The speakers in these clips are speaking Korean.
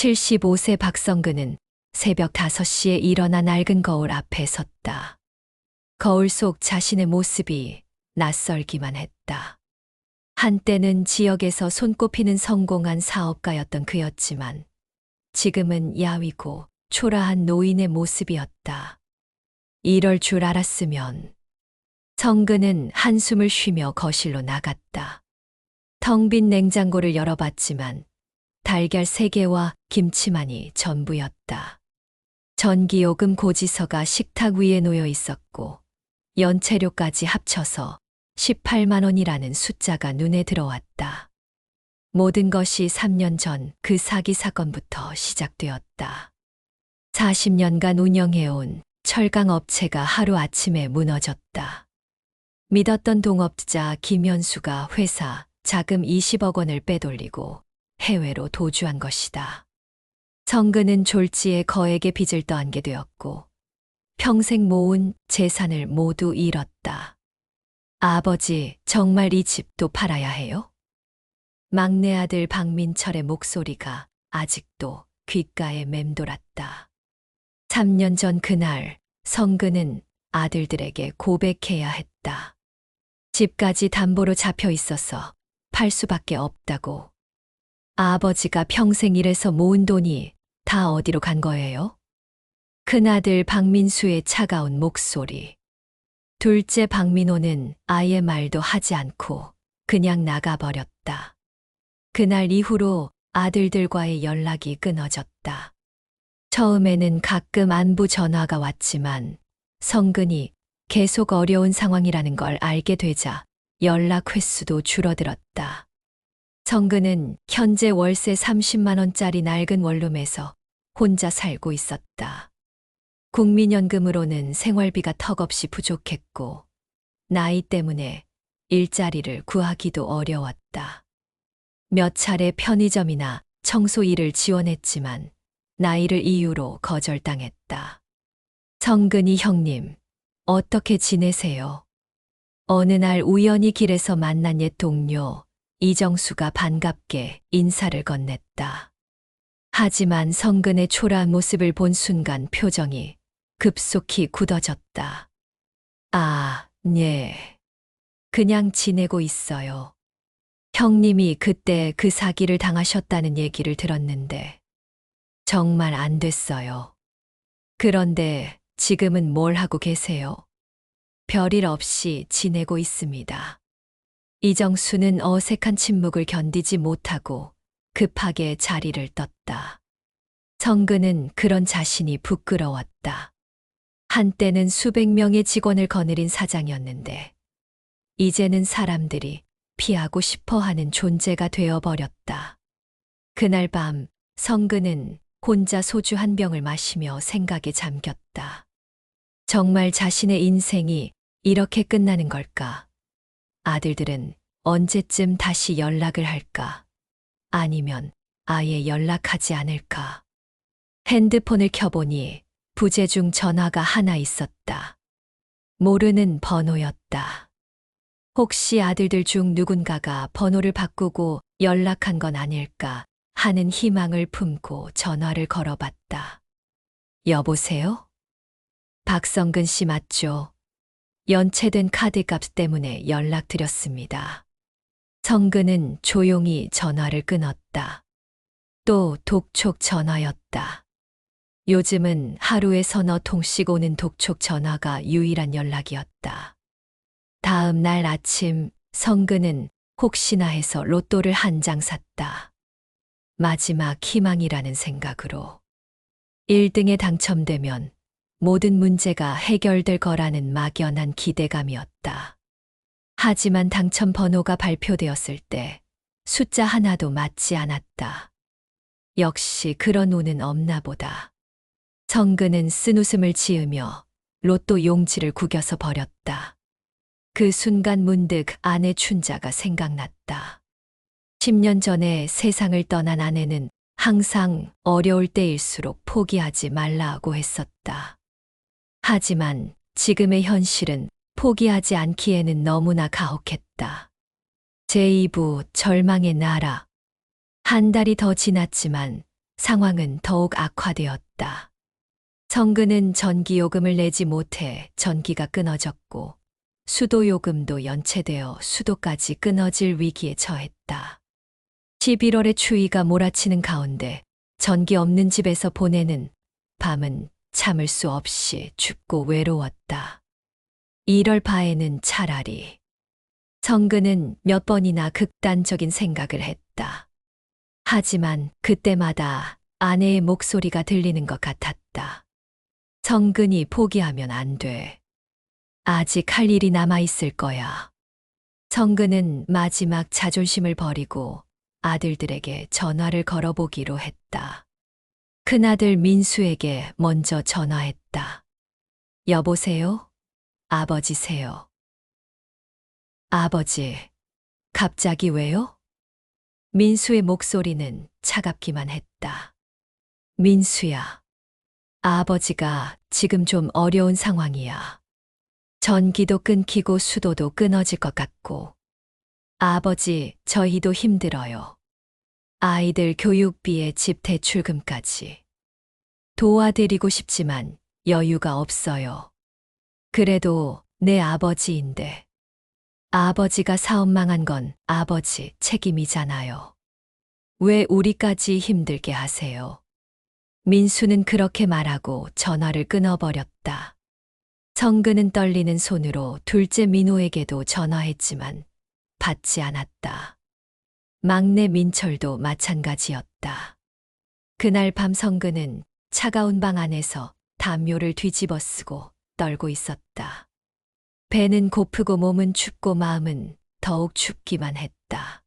75세 박성근은 새벽 5시에 일어나 낡은 거울 앞에 섰다. 거울 속 자신의 모습이 낯설기만 했다. 한때는 지역에서 손꼽히는 성공한 사업가였던 그였지만 지금은 야위고 초라한 노인의 모습이었다. 이럴 줄 알았으면 성근은 한숨을 쉬며 거실로 나갔다. 텅 빈 냉장고를 열어봤지만 달걀 3개와 김치만이 전부였다. 전기요금 고지서가 식탁 위에 놓여 있었고 연체료까지 합쳐서 18만 원이라는 숫자가 눈에 들어왔다. 모든 것이 3년 전 그 사기 사건부터 시작되었다. 40년간 운영해온 철강 업체가 하루아침에 무너졌다. 믿었던 동업자 김현수가 회사 자금 20억 원을 빼돌리고 해외로 도주한 것이다. 성근은 졸지에 거액의 빚을 떠안게 되었고 평생 모은 재산을 모두 잃었다. 아버지, 정말 이 집도 팔아야 해요? 막내 아들 박민철의 목소리가 아직도 귓가에 맴돌았다. 3년 전 그날 성근은 아들들에게 고백해야 했다. 집까지 담보로 잡혀 있어서 팔 수밖에 없다고. 아버지가 평생 일해서 모은 돈이 다 어디로 간 거예요? 큰아들 박민수의 차가운 목소리. 둘째 박민호는 아예 말도 하지 않고 그냥 나가버렸다. 그날 이후로 아들들과의 연락이 끊어졌다. 처음에는 가끔 안부 전화가 왔지만 성근이 계속 어려운 상황이라는 걸 알게 되자 연락 횟수도 줄어들었다. 성근은 현재 월세 30만 원짜리 낡은 원룸에서 혼자 살고 있었다. 국민연금으로는 생활비가 턱없이 부족했고 나이 때문에 일자리를 구하기도 어려웠다. 몇 차례 편의점이나 청소 일을 지원했지만 나이를 이유로 거절당했다. 성근이 형님, 어떻게 지내세요? 어느 날 우연히 길에서 만난 옛 동료 이정수가 반갑게 인사를 건넸다. 하지만 성근의 초라한 모습을 본 순간 표정이 급속히 굳어졌다. 아, 네. 그냥 지내고 있어요. 형님이 그때 그 사기를 당하셨다는 얘기를 들었는데 정말 안 됐어요. 그런데 지금은 뭘 하고 계세요? 별일 없이 지내고 있습니다. 이정수는 어색한 침묵을 견디지 못하고 급하게 자리를 떴다. 성근은 그런 자신이 부끄러웠다. 한때는 수백 명의 직원을 거느린 사장이었는데 이제는 사람들이 피하고 싶어 하는 존재가 되어버렸다. 그날 밤 성근은 혼자 소주 한 병을 마시며 생각에 잠겼다. 정말 자신의 인생이 이렇게 끝나는 걸까? 아들들은 언제쯤 다시 연락을 할까? 아니면 아예 연락하지 않을까? 핸드폰을 켜보니 부재 중 전화가 하나 있었다. 모르는 번호였다. 혹시 아들들 중 누군가가 번호를 바꾸고 연락한 건 아닐까 하는 희망을 품고 전화를 걸어봤다. 여보세요? 박성근 씨 맞죠? 연체된 카드값 때문에 연락드렸습니다. 성근은 조용히 전화를 끊었다. 또 독촉 전화였다. 요즘은 하루에 서너 통씩 오는 독촉 전화가 유일한 연락이었다. 다음 날 아침 성근은 혹시나 해서 로또를 한 장 샀다. 마지막 희망이라는 생각으로. 1등에 당첨되면 모든 문제가 해결될 거라는 막연한 기대감이었다. 하지만 당첨 번호가 발표되었을 때 숫자 하나도 맞지 않았다. 역시 그런 운은 없나 보다. 성근은 쓴웃음을 지으며 로또 용지를 구겨서 버렸다. 그 순간 문득 아내 춘자가 생각났다. 10년 전에 세상을 떠난 아내는 항상 어려울 때일수록 포기하지 말라고 했었다. 하지만 지금의 현실은 포기하지 않기에는 너무나 가혹했다. 제2부 절망의 나라. 한 달이 더 지났지만 상황은 더욱 악화되었다. 성근은 전기요금을 내지 못해 전기가 끊어졌고 수도요금도 연체되어 수도까지 끊어질 위기에 처했다. 11월의 추위가 몰아치는 가운데 전기 없는 집에서 보내는 밤은 참을 수 없이 춥고 외로웠다. 이럴 바에는 차라리 성근은 몇 번이나 극단적인 생각을 했다. 하지만 그때마다 아내의 목소리가 들리는 것 같았다. 성근이 포기하면 안 돼. 아직 할 일이 남아 있을 거야. 성근은 마지막 자존심을 버리고 아들들에게 전화를 걸어보기로 했다. 큰아들 민수에게 먼저 전화했다. 여보세요? 아버지세요. 아버지, 갑자기 왜요? 민수의 목소리는 차갑기만 했다. 민수야, 아버지가 지금 좀 어려운 상황이야. 전기도 끊기고 수도도 끊어질 것 같고. 아버지, 저희도 힘들어요. 아이들 교육비에 집 대출금까지. 도와드리고 싶지만 여유가 없어요. 그래도 내 아버지인데. 아버지가 사업 망한 건 아버지 책임이잖아요. 왜 우리까지 힘들게 하세요? 민수는 그렇게 말하고 전화를 끊어버렸다. 성근은 떨리는 손으로 둘째 민호에게도 전화했지만 받지 않았다. 막내 민철도 마찬가지였다. 그날 밤 성근은 차가운 방 안에서 담요를 뒤집어 쓰고 떨고 있었다. 배는 고프고 몸은 춥고 마음은 더욱 춥기만 했다.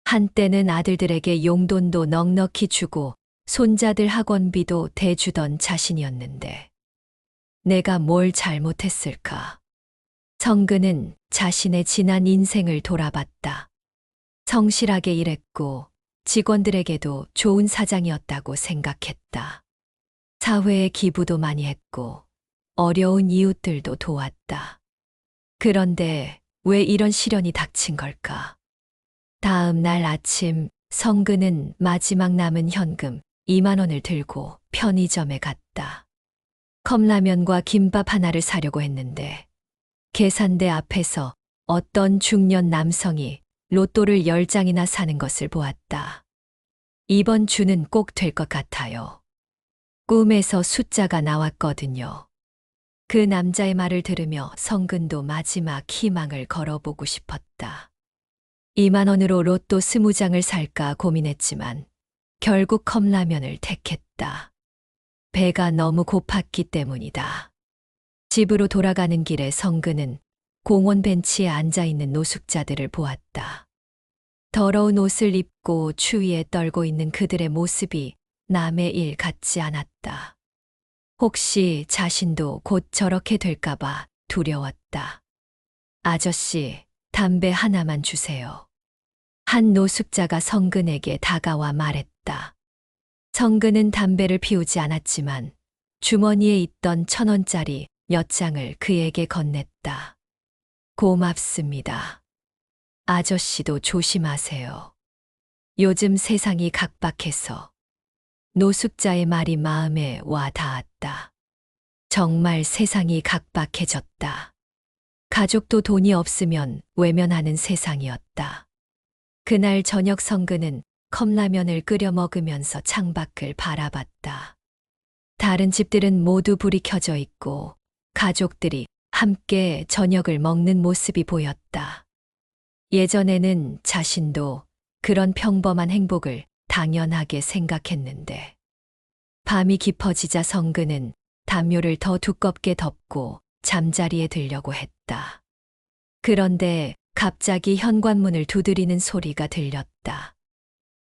한때는 아들들에게 용돈도 넉넉히 주고 손자들 학원비도 대주던 자신이었는데 내가 뭘 잘못했을까? 성근은 자신의 지난 인생을 돌아봤다. 성실하게 일했고 직원들에게도 좋은 사장이었다고 생각했다. 사회에 기부도 많이 했고 어려운 이웃들도 도왔다. 그런데 왜 이런 시련이 닥친 걸까? 다음 날 아침 성근은 마지막 남은 현금 2만 원을 들고 편의점에 갔다. 컵라면과 김밥 하나를 사려고 했는데 계산대 앞에서 어떤 중년 남성이 로또를 10장이나 사는 것을 보았다. 이번 주는 꼭 될 것 같아요. 꿈에서 숫자가 나왔거든요. 그 남자의 말을 들으며 성근도 마지막 희망을 걸어보고 싶었다. 2만 원으로 로또 20장을 살까 고민했지만 결국 컵라면을 택했다. 배가 너무 고팠기 때문이다. 집으로 돌아가는 길에 성근은 공원 벤치에 앉아있는 노숙자들을 보았다. 더러운 옷을 입고 추위에 떨고 있는 그들의 모습이 남의 일 같지 않았다. 혹시 자신도 곧 저렇게 될까봐 두려웠다. 아저씨, 담배 하나만 주세요. 한 노숙자가 성근에게 다가와 말했다. 성근은 담배를 피우지 않았지만 주머니에 있던 1,000원짜리 몇 장을 그에게 건넸다. 고맙습니다. 아저씨도 조심하세요. 요즘 세상이 각박해서. 노숙자의 말이 마음에 와 닿았다. 정말 세상이 각박해졌다. 가족도 돈이 없으면 외면하는 세상이었다. 그날 저녁 성근은 컵라면을 끓여 먹으면서 창밖을 바라봤다. 다른 집들은 모두 불이 켜져 있고 가족들이 함께 저녁을 먹는 모습이 보였다. 예전에는 자신도 그런 평범한 행복을 당연하게 생각했는데 밤이 깊어지자 성근은 담요를 더 두껍게 덮고 잠자리에 들려고 했다. 그런데 갑자기 현관문을 두드리는 소리가 들렸다.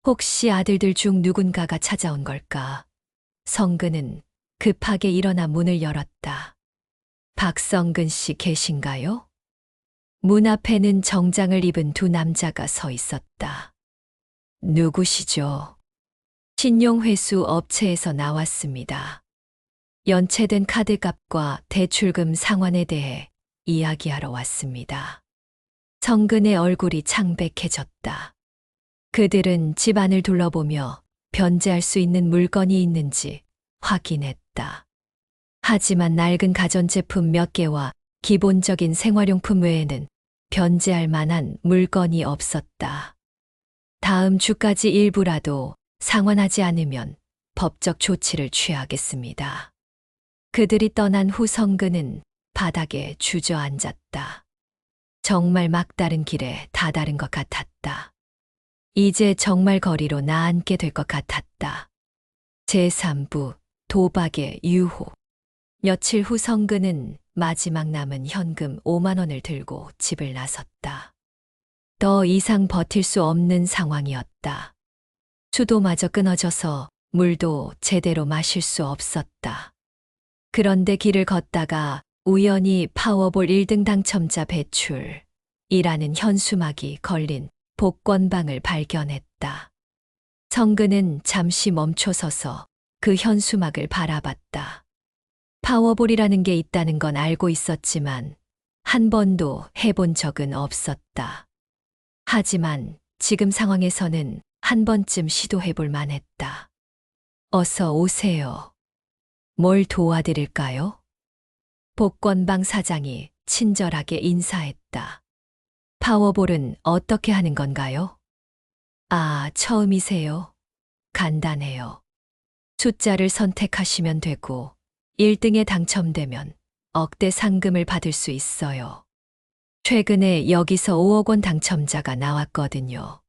혹시 아들들 중 누군가가 찾아온 걸까? 성근은 급하게 일어나 문을 열었다. 박성근 씨 계신가요? 문 앞에는 정장을 입은 두 남자가 서 있었다. 누구시죠? 신용회수 업체에서 나왔습니다. 연체된 카드값과 대출금 상환에 대해 이야기하러 왔습니다. 성근의 얼굴이 창백해졌다. 그들은 집안을 둘러보며 변제할 수 있는 물건이 있는지 확인했다. 하지만 낡은 가전제품 몇 개와 기본적인 생활용품 외에는 변제할 만한 물건이 없었다. 다음 주까지 일부라도 상환하지 않으면 법적 조치를 취하겠습니다. 그들이 떠난 후 성근은 바닥에 주저앉았다. 정말 막다른 길에 다다른 것 같았다. 이제 정말 거리로 나앉게 될 것 같았다. 제3부 도박의 유혹. 며칠 후 성근은 마지막 남은 현금 5만 원을 들고 집을 나섰다. 더 이상 버틸 수 없는 상황이었다. 수도마저 끊어져서 물도 제대로 마실 수 없었다. 그런데 길을 걷다가 우연히 파워볼 1등 당첨자 배출이라는 현수막이 걸린 복권방을 발견했다. 성근은 잠시 멈춰서서 그 현수막을 바라봤다. 파워볼이라는 게 있다는 건 알고 있었지만 한 번도 해본 적은 없었다. 하지만 지금 상황에서는 한 번쯤 시도해볼 만했다. 어서 오세요. 뭘 도와드릴까요? 복권방 사장이 친절하게 인사했다. 파워볼은 어떻게 하는 건가요? 아, 처음이세요? 간단해요. 숫자를 선택하시면 되고 1등에 당첨되면 억대 상금을 받을 수 있어요. 최근에 여기서 5억 원 당첨자가 나왔거든요.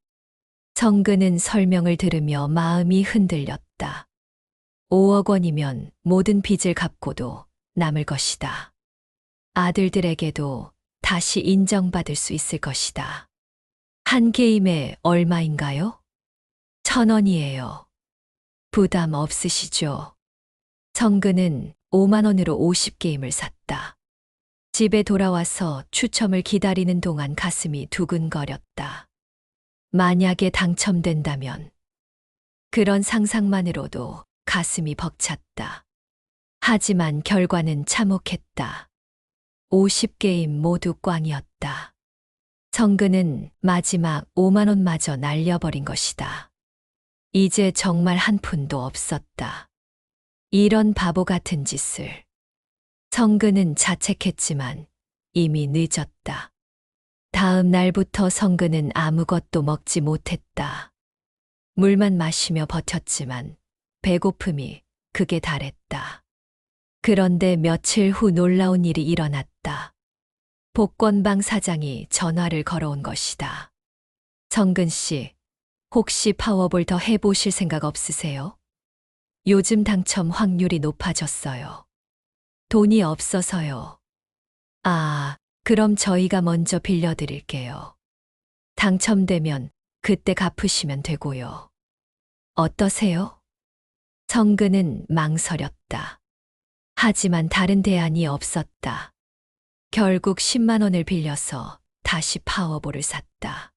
성근은 설명을 들으며 마음이 흔들렸다. 5억 원이면 모든 빚을 갚고도 남을 것이다. 아들들에게도 다시 인정받을 수 있을 것이다. 한 게임에 얼마인가요? 1,000원이에요. 부담 없으시죠? 성근은 5만 원으로 50게임을 샀다. 집에 돌아와서 추첨을 기다리는 동안 가슴이 두근거렸다. 만약에 당첨된다면 그런 상상만으로도 가슴이 벅찼다. 하지만 결과는 참혹했다. 50게임 모두 꽝이었다. 성근은 마지막 5만 원마저 날려버린 것이다. 이제 정말 한 푼도 없었다. 이런 바보 같은 짓을. 성근은 자책했지만 이미 늦었다. 다음 날부터 성근은 아무것도 먹지 못했다. 물만 마시며 버텼지만 배고픔이 극에 달했다. 그런데 며칠 후 놀라운 일이 일어났다. 복권방 사장이 전화를 걸어온 것이다. 성근 씨, 혹시 파워볼 더 해보실 생각 없으세요? 요즘 당첨 확률이 높아졌어요. 돈이 없어서요. 아, 그럼 저희가 먼저 빌려드릴게요. 당첨되면 그때 갚으시면 되고요. 어떠세요? 성근은 망설였다. 하지만 다른 대안이 없었다. 결국 10만 원을 빌려서 다시 파워볼을 샀다.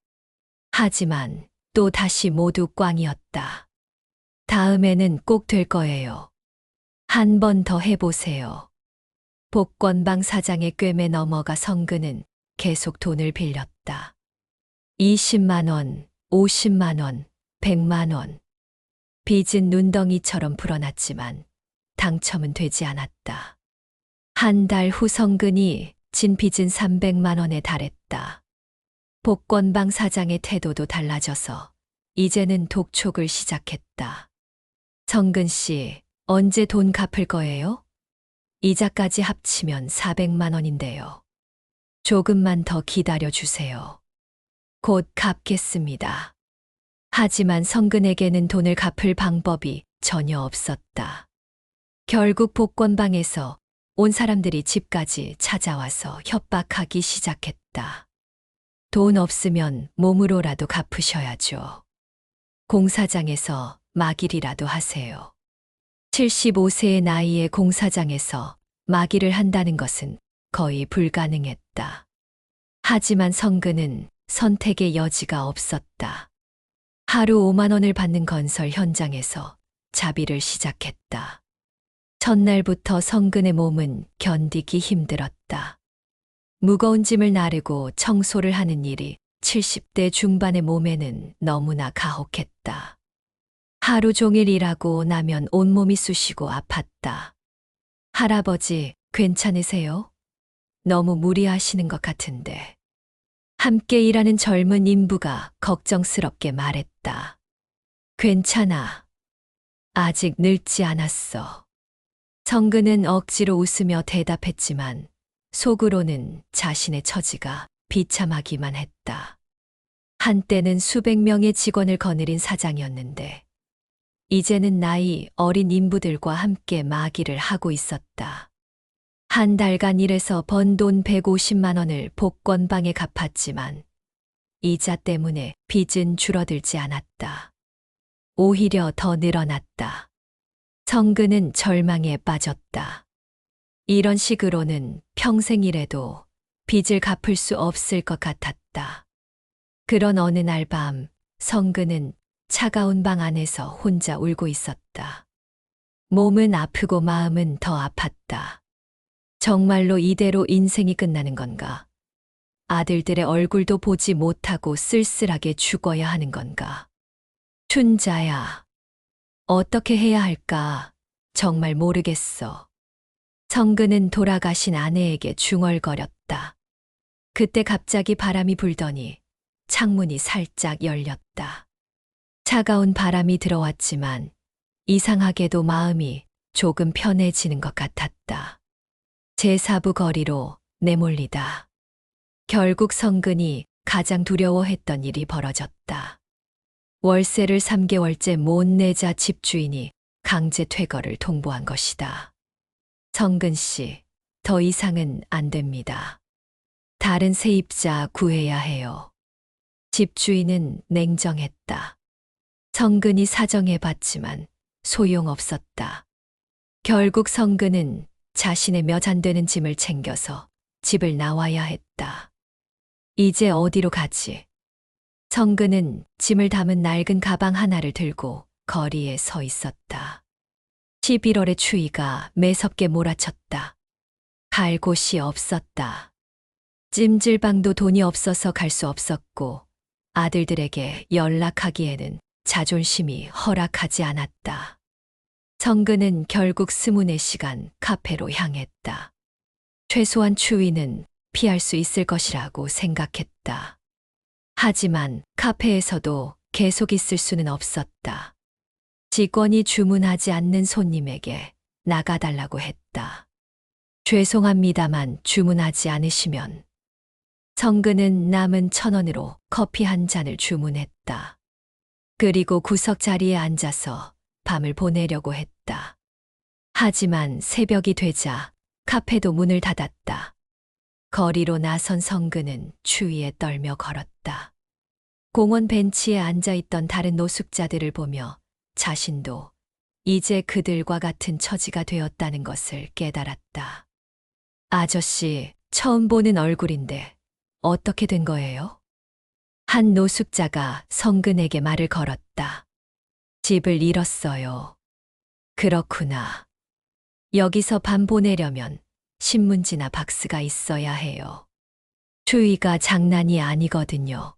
하지만 또 다시 모두 꽝이었다. 다음에는 꼭 될 거예요. 한 번 더 해보세요. 복권방 사장의 꿰매 넘어가 성근은 계속 돈을 빌렸다. 20만 원, 50만 원, 100만 원. 빚은 눈덩이처럼 불어났지만 당첨은 되지 않았다. 한 달 후 성근이 진 빚은 300만 원에 달했다. 복권방 사장의 태도도 달라져서 이제는 독촉을 시작했다. 성근 씨, 언제 돈 갚을 거예요? 이자까지 합치면 400만 원인데요. 조금만 더 기다려 주세요. 곧 갚겠습니다. 하지만 성근에게는 돈을 갚을 방법이 전혀 없었다. 결국 복권방에서 온 사람들이 집까지 찾아와서 협박하기 시작했다. 돈 없으면 몸으로라도 갚으셔야죠. 공사장에서 막일이라도 하세요. 75세의 나이에 공사장에서 막일을 한다는 것은 거의 불가능했다. 하지만 성근은 선택의 여지가 없었다. 하루 5만 원을 받는 건설 현장에서 자비를 시작했다. 첫날부터 성근의 몸은 견디기 힘들었다. 무거운 짐을 나르고 청소를 하는 일이 70대 중반의 몸에는 너무나 가혹했다. 하루 종일 일하고 나면 온몸이 쑤시고 아팠다. 할아버지, 괜찮으세요? 너무 무리하시는 것 같은데. 함께 일하는 젊은 인부가 걱정스럽게 말했다. 괜찮아. 아직 늙지 않았어. 성근은 억지로 웃으며 대답했지만 속으로는 자신의 처지가 비참하기만 했다. 한때는 수백 명의 직원을 거느린 사장이었는데 이제는 나이 어린 인부들과 함께 마기를 하고 있었다. 한 달간 일해서 번 돈 150만 원을 복권방에 갚았지만 이자 때문에 빚은 줄어들지 않았다. 오히려 더 늘어났다. 성근은 절망에 빠졌다. 이런 식으로는 평생 일해도 빚을 갚을 수 없을 것 같았다. 그런 어느 날 밤, 성근은 차가운 방 안에서 혼자 울고 있었다. 몸은 아프고 마음은 더 아팠다. 정말로 이대로 인생이 끝나는 건가? 아들들의 얼굴도 보지 못하고 쓸쓸하게 죽어야 하는 건가? 춘자야, 어떻게 해야 할까? 정말 모르겠어. 성근은 돌아가신 아내에게 중얼거렸다. 그때 갑자기 바람이 불더니 창문이 살짝 열렸다. 차가운 바람이 들어왔지만 이상하게도 마음이 조금 편해지는 것 같았다. 제4부 거리로 내몰리다. 결국 성근이 가장 두려워했던 일이 벌어졌다. 월세를 3개월째 못 내자 집주인이 강제 퇴거를 통보한 것이다. 성근 씨, 더 이상은 안 됩니다. 다른 세입자 구해야 해요. 집주인은 냉정했다. 성근이 사정해봤지만 소용없었다. 결국 성근은 자신의 몇 안 되는 짐을 챙겨서 집을 나와야 했다. 이제 어디로 가지? 성근은 짐을 담은 낡은 가방 하나를 들고 거리에 서 있었다. 11월의 추위가 매섭게 몰아쳤다. 갈 곳이 없었다. 찜질방도 돈이 없어서 갈 수 없었고 아들들에게 연락하기에는 자존심이 허락하지 않았다. 성근은 결국 24시간 카페로 향했다. 최소한 추위는 피할 수 있을 것이라고 생각했다. 하지만 카페에서도 계속 있을 수는 없었다. 직원이 주문하지 않는 손님에게 나가달라고 했다. 죄송합니다만 주문하지 않으시면. 성근은 남은 1,000원으로 커피 한 잔을 주문했다. 그리고 구석 자리에 앉아서 밤을 보내려고 했다. 하지만 새벽이 되자 카페도 문을 닫았다. 거리로 나선 성근은 추위에 떨며 걸었다. 공원 벤치에 앉아있던 다른 노숙자들을 보며 자신도 이제 그들과 같은 처지가 되었다는 것을 깨달았다. 아저씨, 처음 보는 얼굴인데 어떻게 된 거예요? 한 노숙자가 성근에게 말을 걸었다. 집을 잃었어요. 그렇구나. 여기서 밤 보내려면 신문지나 박스가 있어야 해요. 추위가 장난이 아니거든요.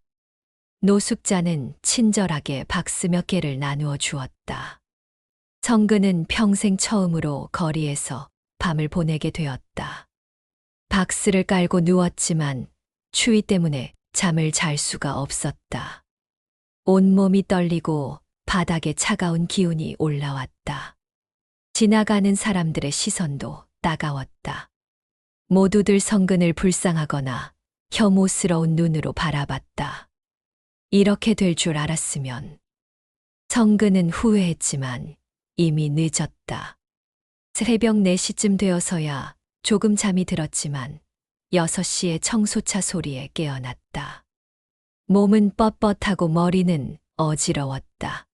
노숙자는 친절하게 박스 몇 개를 나누어 주었다. 성근은 평생 처음으로 거리에서 밤을 보내게 되었다. 박스를 깔고 누웠지만 추위 때문에 잠을 잘 수가 없었다. 온몸이 떨리고 바닥에 차가운 기운이 올라왔다. 지나가는 사람들의 시선도 따가웠다. 모두들 성근을 불쌍하거나 혐오스러운 눈으로 바라봤다. 이렇게 될 줄 알았으면. 성근은 후회했지만 이미 늦었다. 새벽 4시쯤 되어서야 조금 잠이 들었지만 6시에 청소차 소리에 깨어났다. 몸은 뻣뻣하고 머리는 어지러웠다.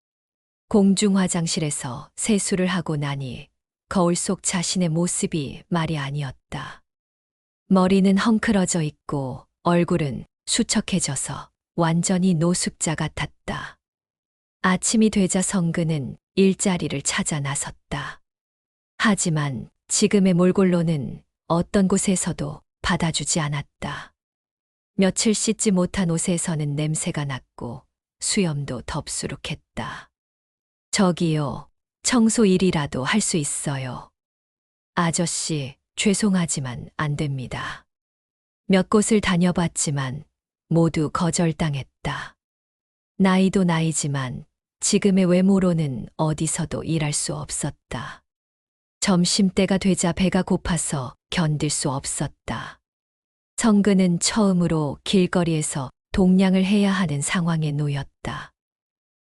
공중 화장실에서 세수를 하고 나니 거울 속 자신의 모습이 말이 아니었다. 머리는 헝클어져 있고 얼굴은 수척해져서 완전히 노숙자 같았다. 아침이 되자 성근은 일자리를 찾아 나섰다. 하지만 지금의 몰골로는 어떤 곳에서도 받아주지 않았다. 며칠 씻지 못한 옷에서는 냄새가 났고 수염도 덥수룩했다. 저기요, 청소 일이라도 할 수 있어요. 아저씨, 죄송하지만 안 됩니다. 몇 곳을 다녀봤지만 모두 거절당했다. 나이도 나이지만 지금의 외모로는 어디서도 일할 수 없었다. 점심때가 되자 배가 고파서 견딜 수 없었다. 성근은 처음으로 길거리에서 동냥을 해야 하는 상황에 놓였다.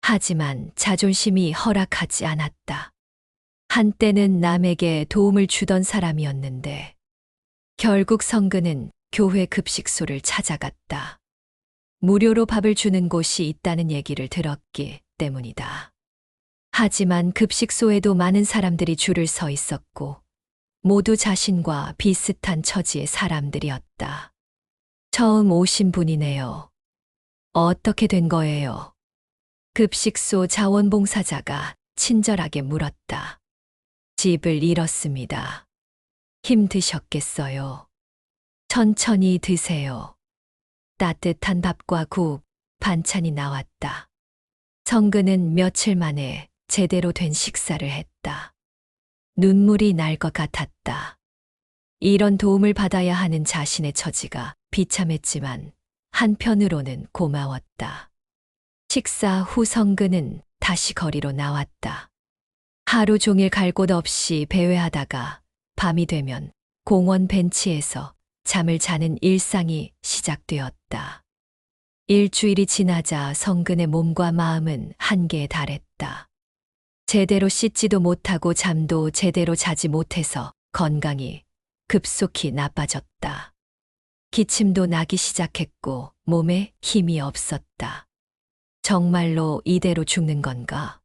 하지만 자존심이 허락하지 않았다. 한때는 남에게 도움을 주던 사람이었는데 결국 성근은 교회 급식소를 찾아갔다. 무료로 밥을 주는 곳이 있다는 얘기를 들었기 때문이다. 하지만 급식소에도 많은 사람들이 줄을 서 있었고 모두 자신과 비슷한 처지의 사람들이었다. 처음 오신 분이네요. 어떻게 된 거예요? 급식소 자원봉사자가 친절하게 물었다. 집을 잃었습니다. 힘드셨겠어요. 천천히 드세요. 따뜻한 밥과 국, 반찬이 나왔다. 성근은 며칠 만에 제대로 된 식사를 했다. 눈물이 날 것 같았다. 이런 도움을 받아야 하는 자신의 처지가 비참했지만 한편으로는 고마웠다. 식사 후 성근은 다시 거리로 나왔다. 하루 종일 갈 곳 없이 배회하다가 밤이 되면 공원 벤치에서 잠을 자는 일상이 시작되었다. 일주일이 지나자 성근의 몸과 마음은 한계에 달했다. 제대로 씻지도 못하고 잠도 제대로 자지 못해서 건강이 급속히 나빠졌다. 기침도 나기 시작했고 몸에 힘이 없었다. 정말로 이대로 죽는 건가?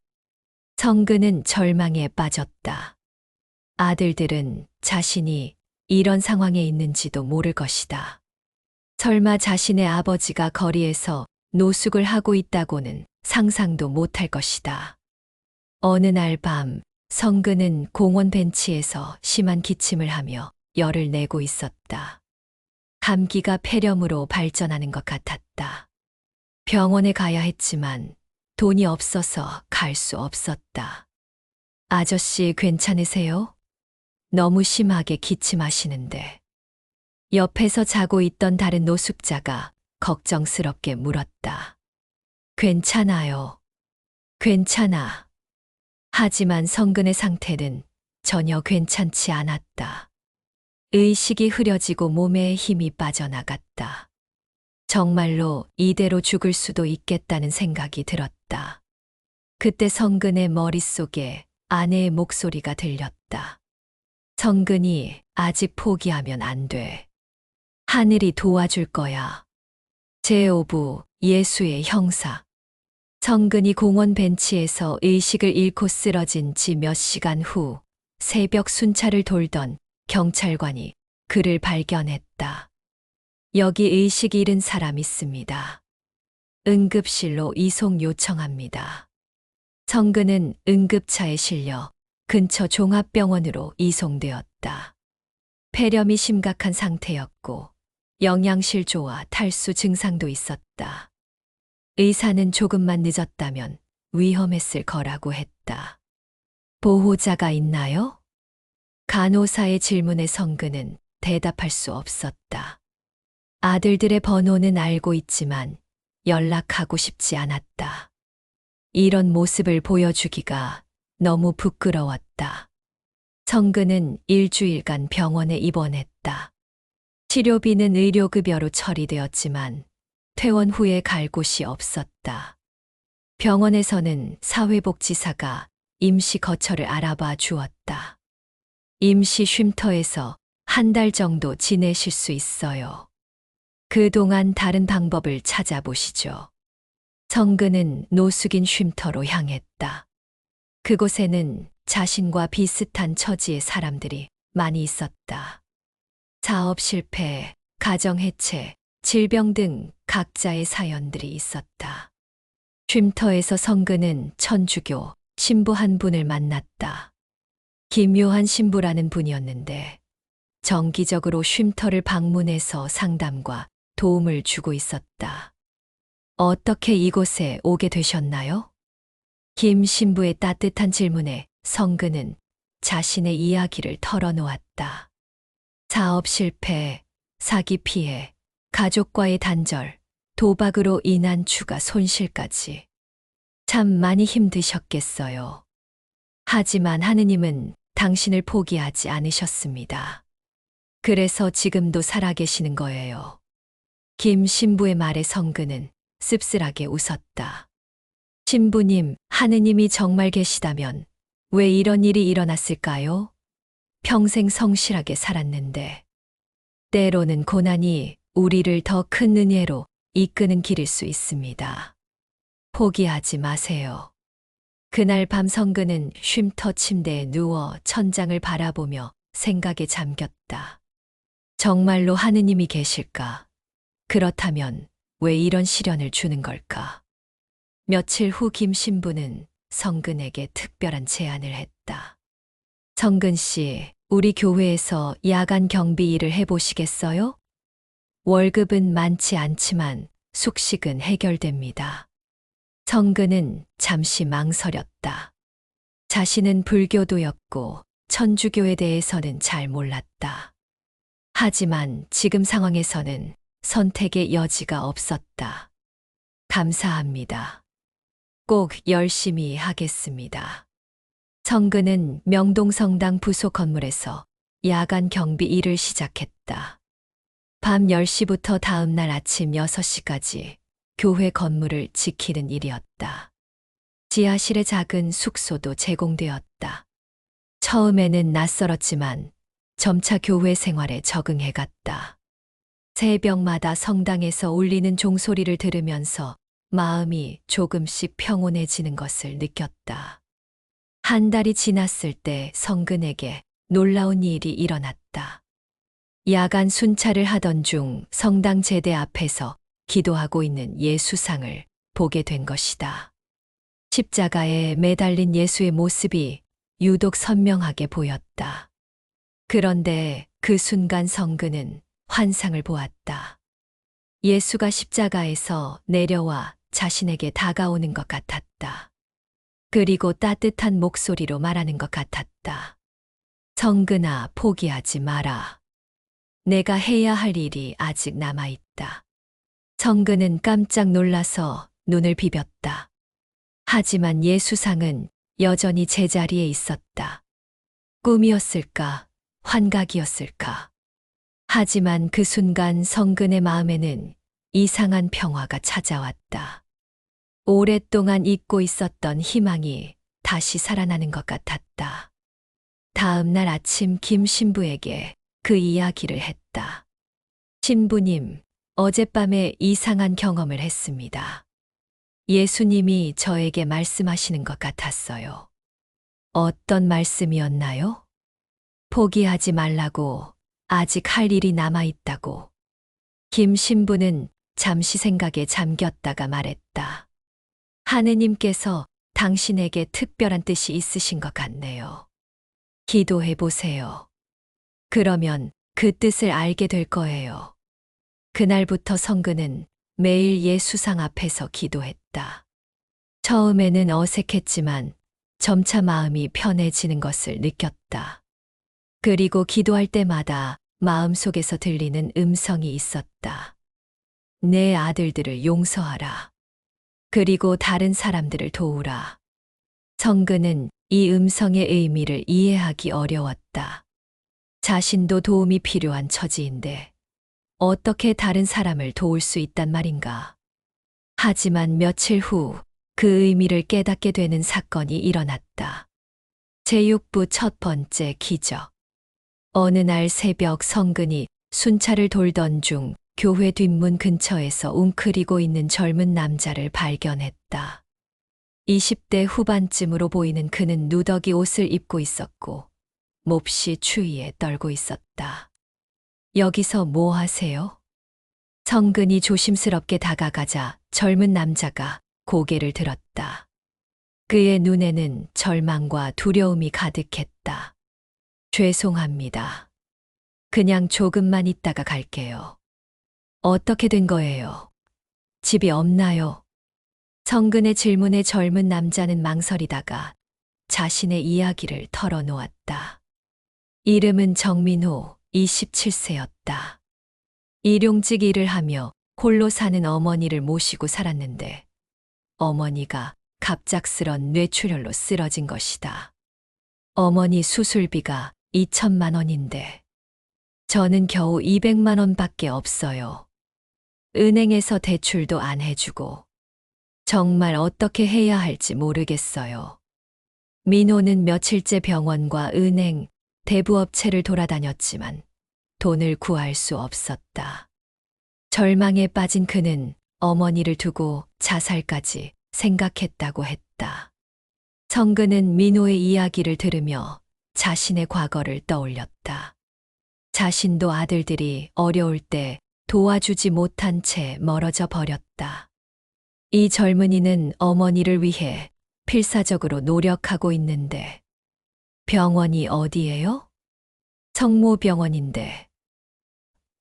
성근은 절망에 빠졌다. 아들들은 자신이 이런 상황에 있는지도 모를 것이다. 설마 자신의 아버지가 거리에서 노숙을 하고 있다고는 상상도 못할 것이다. 어느 날 밤, 성근은 공원 벤치에서 심한 기침을 하며 열을 내고 있었다. 감기가 폐렴으로 발전하는 것 같았다. 병원에 가야 했지만 돈이 없어서 갈 수 없었다. 아저씨 괜찮으세요? 너무 심하게 기침하시는데. 옆에서 자고 있던 다른 노숙자가 걱정스럽게 물었다. 괜찮아요. 괜찮아. 하지만 성근의 상태는 전혀 괜찮지 않았다. 의식이 흐려지고 몸에 힘이 빠져나갔다. 정말로 이대로 죽을 수도 있겠다는 생각이 들었다. 그때 성근의 머릿속에 아내의 목소리가 들렸다. 성근이 아직 포기하면 안 돼. 하늘이 도와줄 거야. 제5부 예수의 형사. 성근이 공원 벤치에서 의식을 잃고 쓰러진 지 몇 시간 후 새벽 순찰을 돌던 경찰관이 그를 발견했다. 여기 의식 잃은 사람 있습니다. 응급실로 이송 요청합니다. 성근은 응급차에 실려 근처 종합병원으로 이송되었다. 폐렴이 심각한 상태였고 영양실조와 탈수 증상도 있었다. 의사는 조금만 늦었다면 위험했을 거라고 했다. 보호자가 있나요? 간호사의 질문에 성근은 대답할 수 없었다. 아들들의 번호는 알고 있지만 연락하고 싶지 않았다. 이런 모습을 보여주기가 너무 부끄러웠다. 성근은 일주일간 병원에 입원했다. 치료비는 의료급여로 처리되었지만 퇴원 후에 갈 곳이 없었다. 병원에서는 사회복지사가 임시 거처를 알아봐 주었다. 임시 쉼터에서 한 달 정도 지내실 수 있어요. 그동안 다른 방법을 찾아보시죠. 성근은 노숙인 쉼터로 향했다. 그곳에는 자신과 비슷한 처지의 사람들이 많이 있었다. 사업 실패, 가정 해체, 질병 등 각자의 사연들이 있었다. 쉼터에서 성근은 천주교 신부 한 분을 만났다. 김요한 신부라는 분이었는데 정기적으로 쉼터를 방문해서 상담과 도움을 주고 있었다. 어떻게 이곳에 오게 되셨나요? 김 신부의 따뜻한 질문에 성근은 자신의 이야기를 털어놓았다. 사업 실패, 사기 피해, 가족과의 단절, 도박으로 인한 추가 손실까지. 참 많이 힘드셨겠어요. 하지만 하느님은 당신을 포기하지 않으셨습니다. 그래서 지금도 살아계시는 거예요. 김 신부의 말에 성근은 씁쓸하게 웃었다. 신부님, 하느님이 정말 계시다면 왜 이런 일이 일어났을까요? 평생 성실하게 살았는데. 때로는 고난이 우리를 더 큰 은혜로 이끄는 길일 수 있습니다. 포기하지 마세요. 그날 밤 성근은 쉼터 침대에 누워 천장을 바라보며 생각에 잠겼다. 정말로 하느님이 계실까? 그렇다면 왜 이런 시련을 주는 걸까? 며칠 후 김 신부는 성근에게 특별한 제안을 했다. 성근 씨, 우리 교회에서 야간 경비 일을 해보시겠어요? 월급은 많지 않지만 숙식은 해결됩니다. 성근은 잠시 망설였다. 자신은 불교도였고 천주교에 대해서는 잘 몰랐다. 하지만 지금 상황에서는 선택의 여지가 없었다. 감사합니다. 꼭 열심히 하겠습니다. 성근은 명동성당 부속 건물에서 야간 경비 일을 시작했다. 밤 10시부터 다음 날 아침 6시까지 교회 건물을 지키는 일이었다. 지하실에 작은 숙소도 제공되었다. 처음에는 낯설었지만 점차 교회 생활에 적응해 갔다. 새벽마다 성당에서 울리는 종소리를 들으면서 마음이 조금씩 평온해지는 것을 느꼈다. 한 달이 지났을 때 성근에게 놀라운 일이 일어났다. 야간 순찰을 하던 중 성당 제대 앞에서 기도하고 있는 예수상을 보게 된 것이다. 십자가에 매달린 예수의 모습이 유독 선명하게 보였다. 그런데 그 순간 성근은 환상을 보았다. 예수가 십자가에서 내려와 자신에게 다가오는 것 같았다. 그리고 따뜻한 목소리로 말하는 것 같았다. 성근아, 포기하지 마라. 내가 해야 할 일이 아직 남아있다. 성근은 깜짝 놀라서 눈을 비볐다. 하지만 예수상은 여전히 제자리에 있었다. 꿈이었을까? 환각이었을까? 하지만 그 순간 성근의 마음에는 이상한 평화가 찾아왔다. 오랫동안 잊고 있었던 희망이 다시 살아나는 것 같았다. 다음 날 아침 김 신부에게 그 이야기를 했다. 신부님, 어젯밤에 이상한 경험을 했습니다. 예수님이 저에게 말씀하시는 것 같았어요. 어떤 말씀이었나요? 포기하지 말라고, 아직 할 일이 남아있다고. 김 신부는 잠시 생각에 잠겼다가 말했다. 하느님께서 당신에게 특별한 뜻이 있으신 것 같네요. 기도해 보세요. 그러면 그 뜻을 알게 될 거예요. 그날부터 성근은 매일 예수상 앞에서 기도했다. 처음에는 어색했지만 점차 마음이 편해지는 것을 느꼈다. 그리고 기도할 때마다 마음속에서 들리는 음성이 있었다. 내 아들들을 용서하라. 그리고 다른 사람들을 도우라. 성근은 이 음성의 의미를 이해하기 어려웠다. 자신도 도움이 필요한 처지인데 어떻게 다른 사람을 도울 수 있단 말인가. 하지만 며칠 후 그 의미를 깨닫게 되는 사건이 일어났다. 제6부 첫 번째 기적. 어느 날 새벽 성근이 순찰을 돌던 중 교회 뒷문 근처에서 웅크리고 있는 젊은 남자를 발견했다. 20대 후반쯤으로 보이는 그는 누더기 옷을 입고 있었고 몹시 추위에 떨고 있었다. 여기서 뭐 하세요? 성근이 조심스럽게 다가가자 젊은 남자가 고개를 들었다. 그의 눈에는 절망과 두려움이 가득했다. 죄송합니다. 그냥 조금만 있다가 갈게요. 어떻게 된 거예요? 집이 없나요? 성근의 질문에 젊은 남자는 망설이다가 자신의 이야기를 털어놓았다. 이름은 정민호, 27세였다. 일용직 일을 하며 홀로 사는 어머니를 모시고 살았는데 어머니가 갑작스런 뇌출혈로 쓰러진 것이다. 어머니 수술비가 2천만 원인데 저는 겨우 200만 원밖에 없어요. 은행에서 대출도 안 해주고 정말 어떻게 해야 할지 모르겠어요. 민호는 며칠째 병원과 은행, 대부업체를 돌아다녔지만 돈을 구할 수 없었다. 절망에 빠진 그는 어머니를 두고 자살까지 생각했다고 했다. 성근은 민호의 이야기를 들으며 자신의 과거를 떠올렸다. 자신도 아들들이 어려울 때 도와주지 못한 채 멀어져 버렸다. 이 젊은이는 어머니를 위해 필사적으로 노력하고 있는데 병원이 어디예요? 성모병원인데.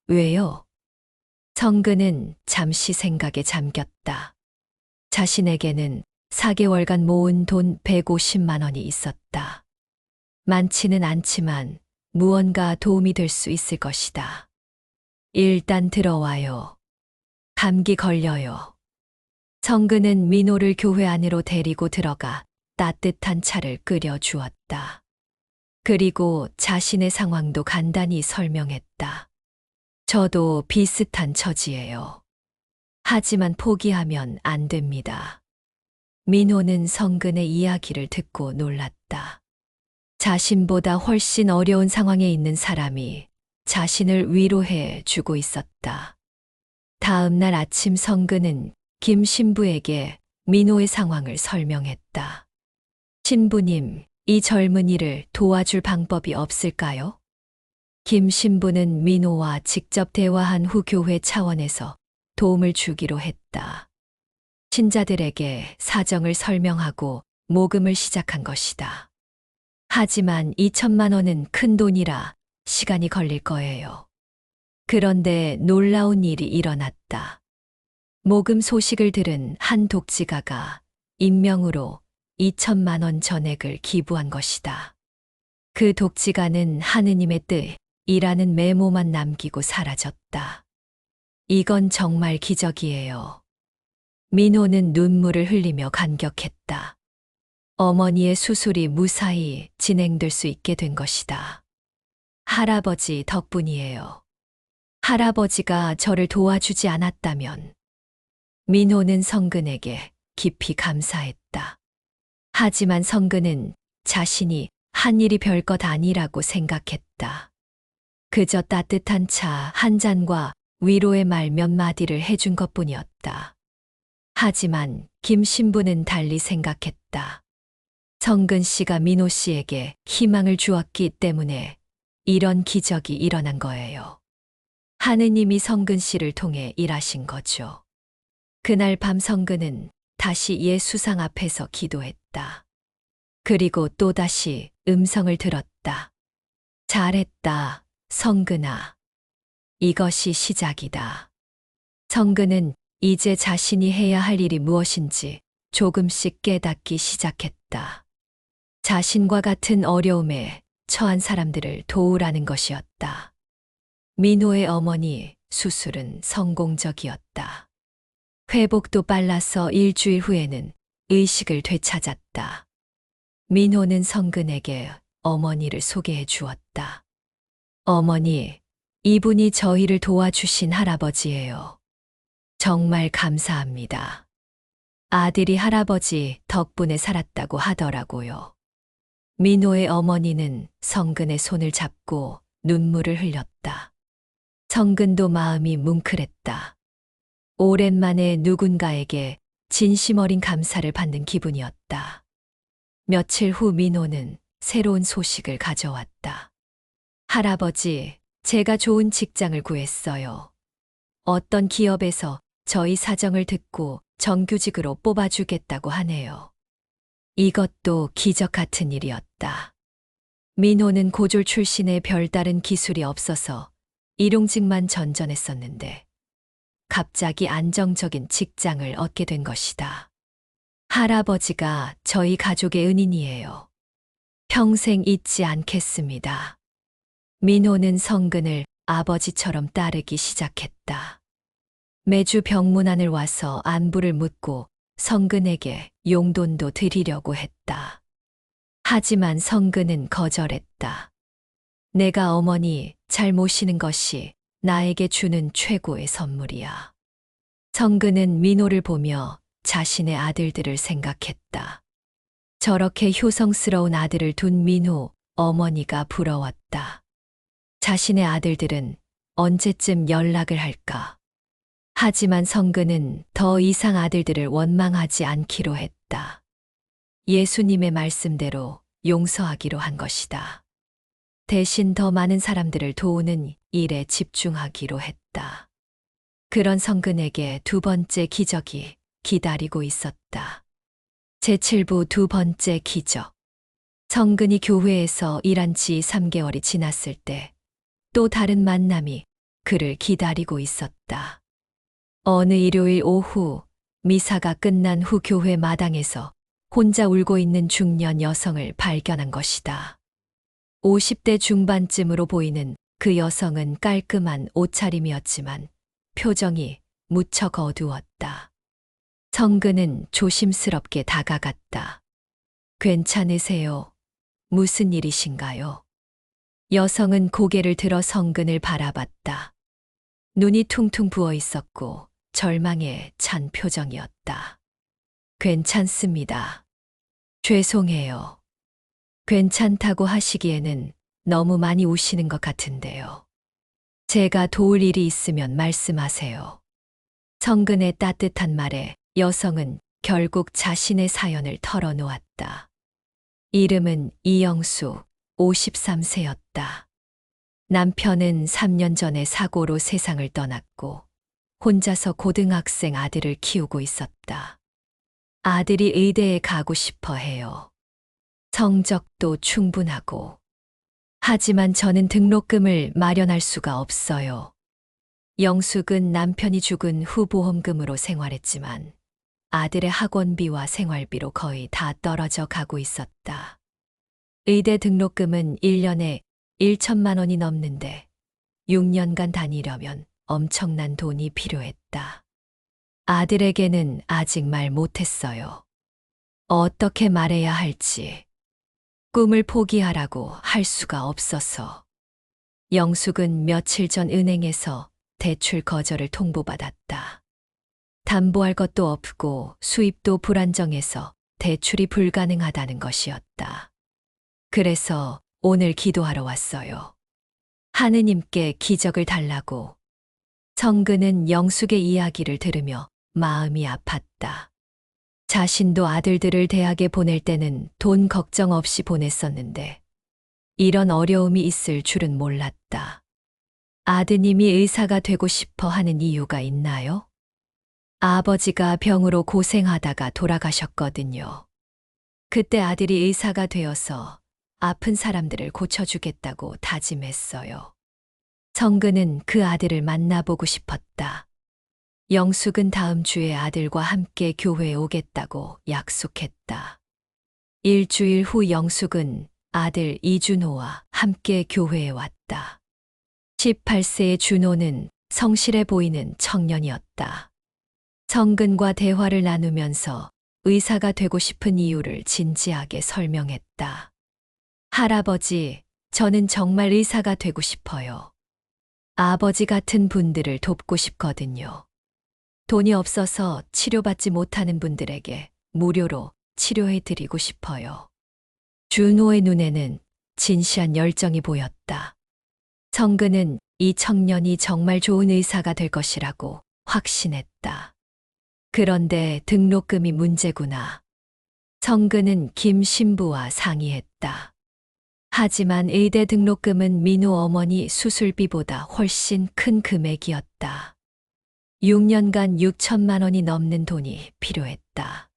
왜요? 성근은 잠시 생각에 잠겼다. 자신에게는 4개월간 모은 돈 150만 원이 있었다. 많지는 않지만 무언가 도움이 될 수 있을 것이다. 일단 들어와요. 감기 걸려요. 성근은 민호를 교회 안으로 데리고 들어가 따뜻한 차를 끓여 주었다. 그리고 자신의 상황도 간단히 설명했다. 저도 비슷한 처지예요. 하지만 포기하면 안 됩니다. 민호는 성근의 이야기를 듣고 놀랐다. 자신보다 훨씬 어려운 상황에 있는 사람이 자신을 위로해 주고 있었다. 다음 날 아침 성근은 김 신부에게 민호의 상황을 설명했다. 신부님, 이 젊은이를 도와줄 방법이 없을까요? 김 신부는 민호와 직접 대화한 후 교회 차원에서 도움을 주기로 했다. 신자들에게 사정을 설명하고 모금을 시작한 것이다. 하지만 2천만 원은 큰 돈이라 시간이 걸릴 거예요. 그런데 놀라운 일이 일어났다. 모금 소식을 들은 한 독지가가 익명으로 2천만 원 전액을 기부한 것이다. 그 독지가는 하느님의 뜻이라는 메모만 남기고 사라졌다. 이건 정말 기적이에요. 민호는 눈물을 흘리며 감격했다. 어머니의 수술이 무사히 진행될 수 있게 된 것이다. 할아버지 덕분이에요. 할아버지가 저를 도와주지 않았다면. 민호는 성근에게 깊이 감사했다. 하지만 성근은 자신이 한 일이 별것 아니라고 생각했다. 그저 따뜻한 차 한 잔과 위로의 말 몇 마디를 해준 것뿐이었다. 하지만 김 신부는 달리 생각했다. 성근 씨가 민호 씨에게 희망을 주었기 때문에 이런 기적이 일어난 거예요. 하느님이 성근 씨를 통해 일하신 거죠. 그날 밤 성근은 다시 예수상 앞에서 기도했다. 그리고 또다시 음성을 들었다. 잘했다, 성근아. 이것이 시작이다. 성근은 이제 자신이 해야 할 일이 무엇인지 조금씩 깨닫기 시작했다. 자신과 같은 어려움에 처한 사람들을 도우라는 것이었다. 민호의 어머니 수술은 성공적이었다. 회복도 빨라서 일주일 후에는 의식을 되찾았다. 민호는 성근에게 어머니를 소개해 주었다. 어머니, 이분이 저희를 도와주신 할아버지예요. 정말 감사합니다. 아들이 할아버지 덕분에 살았다고 하더라고요. 민호의 어머니는 성근의 손을 잡고 눈물을 흘렸다. 성근도 마음이 뭉클했다. 오랜만에 누군가에게 진심 어린 감사를 받는 기분이었다. 며칠 후 민호는 새로운 소식을 가져왔다. 할아버지, 제가 좋은 직장을 구했어요. 어떤 기업에서 저희 사정을 듣고 정규직으로 뽑아주겠다고 하네요. 이것도 기적 같은 일이었다. 민호는 고졸 출신의 별다른 기술이 없어서 일용직만 전전했었는데 갑자기 안정적인 직장을 얻게 된 것이다. 할아버지가 저희 가족의 은인이에요. 평생 잊지 않겠습니다. 민호는 성근을 아버지처럼 따르기 시작했다. 매주 병문안을 와서 안부를 묻고 성근에게 용돈도 드리려고 했다. 하지만 성근은 거절했다. 내가 어머니 잘 모시는 것이 나에게 주는 최고의 선물이야. 성근은 민호를 보며 자신의 아들들을 생각했다. 저렇게 효성스러운 아들을 둔 민호 어머니가 부러웠다. 자신의 아들들은 언제쯤 연락을 할까? 하지만 성근은 더 이상 아들들을 원망하지 않기로 했다. 예수님의 말씀대로 용서하기로 한 것이다. 대신 더 많은 사람들을 도우는 일에 집중하기로 했다. 그런 성근에게 두 번째 기적이 기다리고 있었다. 제7부 두 번째 기적. 성근이 교회에서 일한 지 3개월이 지났을 때 또 다른 만남이 그를 기다리고 있었다. 어느 일요일 오후 미사가 끝난 후 교회 마당에서 혼자 울고 있는 중년 여성을 발견한 것이다. 50대 중반쯤으로 보이는 그 여성은 깔끔한 옷차림이었지만 표정이 무척 어두웠다. 성근은 조심스럽게 다가갔다. 괜찮으세요? 무슨 일이신가요? 여성은 고개를 들어 성근을 바라봤다. 눈이 퉁퉁 부어 있었고 절망에 찬 표정이었다. 괜찮습니다. 죄송해요. 괜찮다고 하시기에는 너무 많이 우시는 것 같은데요. 제가 도울 일이 있으면 말씀하세요. 성근의 따뜻한 말에 여성은 결국 자신의 사연을 털어놓았다. 이름은 이영수, 53세였다. 남편은 3년 전에 사고로 세상을 떠났고 혼자서 고등학생 아들을 키우고 있었다. 아들이 의대에 가고 싶어 해요. 성적도 충분하고. 하지만 저는 등록금을 마련할 수가 없어요. 영숙은 남편이 죽은 후 보험금으로 생활했지만 아들의 학원비와 생활비로 거의 다 떨어져 가고 있었다. 의대 등록금은 1년에 1천만 원이 넘는데 6년간 다니려면 엄청난 돈이 필요했다. 아들에게는 아직 말 못했어요. 어떻게 말해야 할지. 꿈을 포기하라고 할 수가 없어서. 영숙은 며칠 전 은행에서 대출 거절을 통보받았다. 담보할 것도 없고 수입도 불안정해서 대출이 불가능하다는 것이었다. 그래서 오늘 기도하러 왔어요. 하느님께 기적을 달라고. 성근은 영숙의 이야기를 들으며 마음이 아팠다. 자신도 아들들을 대학에 보낼 때는 돈 걱정 없이 보냈었는데 이런 어려움이 있을 줄은 몰랐다. 아드님이 의사가 되고 싶어 하는 이유가 있나요? 아버지가 병으로 고생하다가 돌아가셨거든요. 그때 아들이 의사가 되어서 아픈 사람들을 고쳐주겠다고 다짐했어요. 성근은 그 아들을 만나보고 싶었다. 영숙은 다음 주에 아들과 함께 교회에 오겠다고 약속했다. 일주일 후 영숙은 아들 이준호와 함께 교회에 왔다. 18세의 준호는 성실해 보이는 청년이었다. 성근과 대화를 나누면서 의사가 되고 싶은 이유를 진지하게 설명했다. 할아버지, 저는 정말 의사가 되고 싶어요. 아버지 같은 분들을 돕고 싶거든요. 돈이 없어서 치료받지 못하는 분들에게 무료로 치료해 드리고 싶어요. 준호의 눈에는 진시한 열정이 보였다. 성근은 이 청년이 정말 좋은 의사가 될 것이라고 확신했다. 그런데 등록금이 문제구나. 성근은 김 신부와 상의했다. 하지만 의대 등록금은 민호 어머니 수술비보다 훨씬 큰 금액이었다. 6년간 6천만 원이 넘는 돈이 필요했다.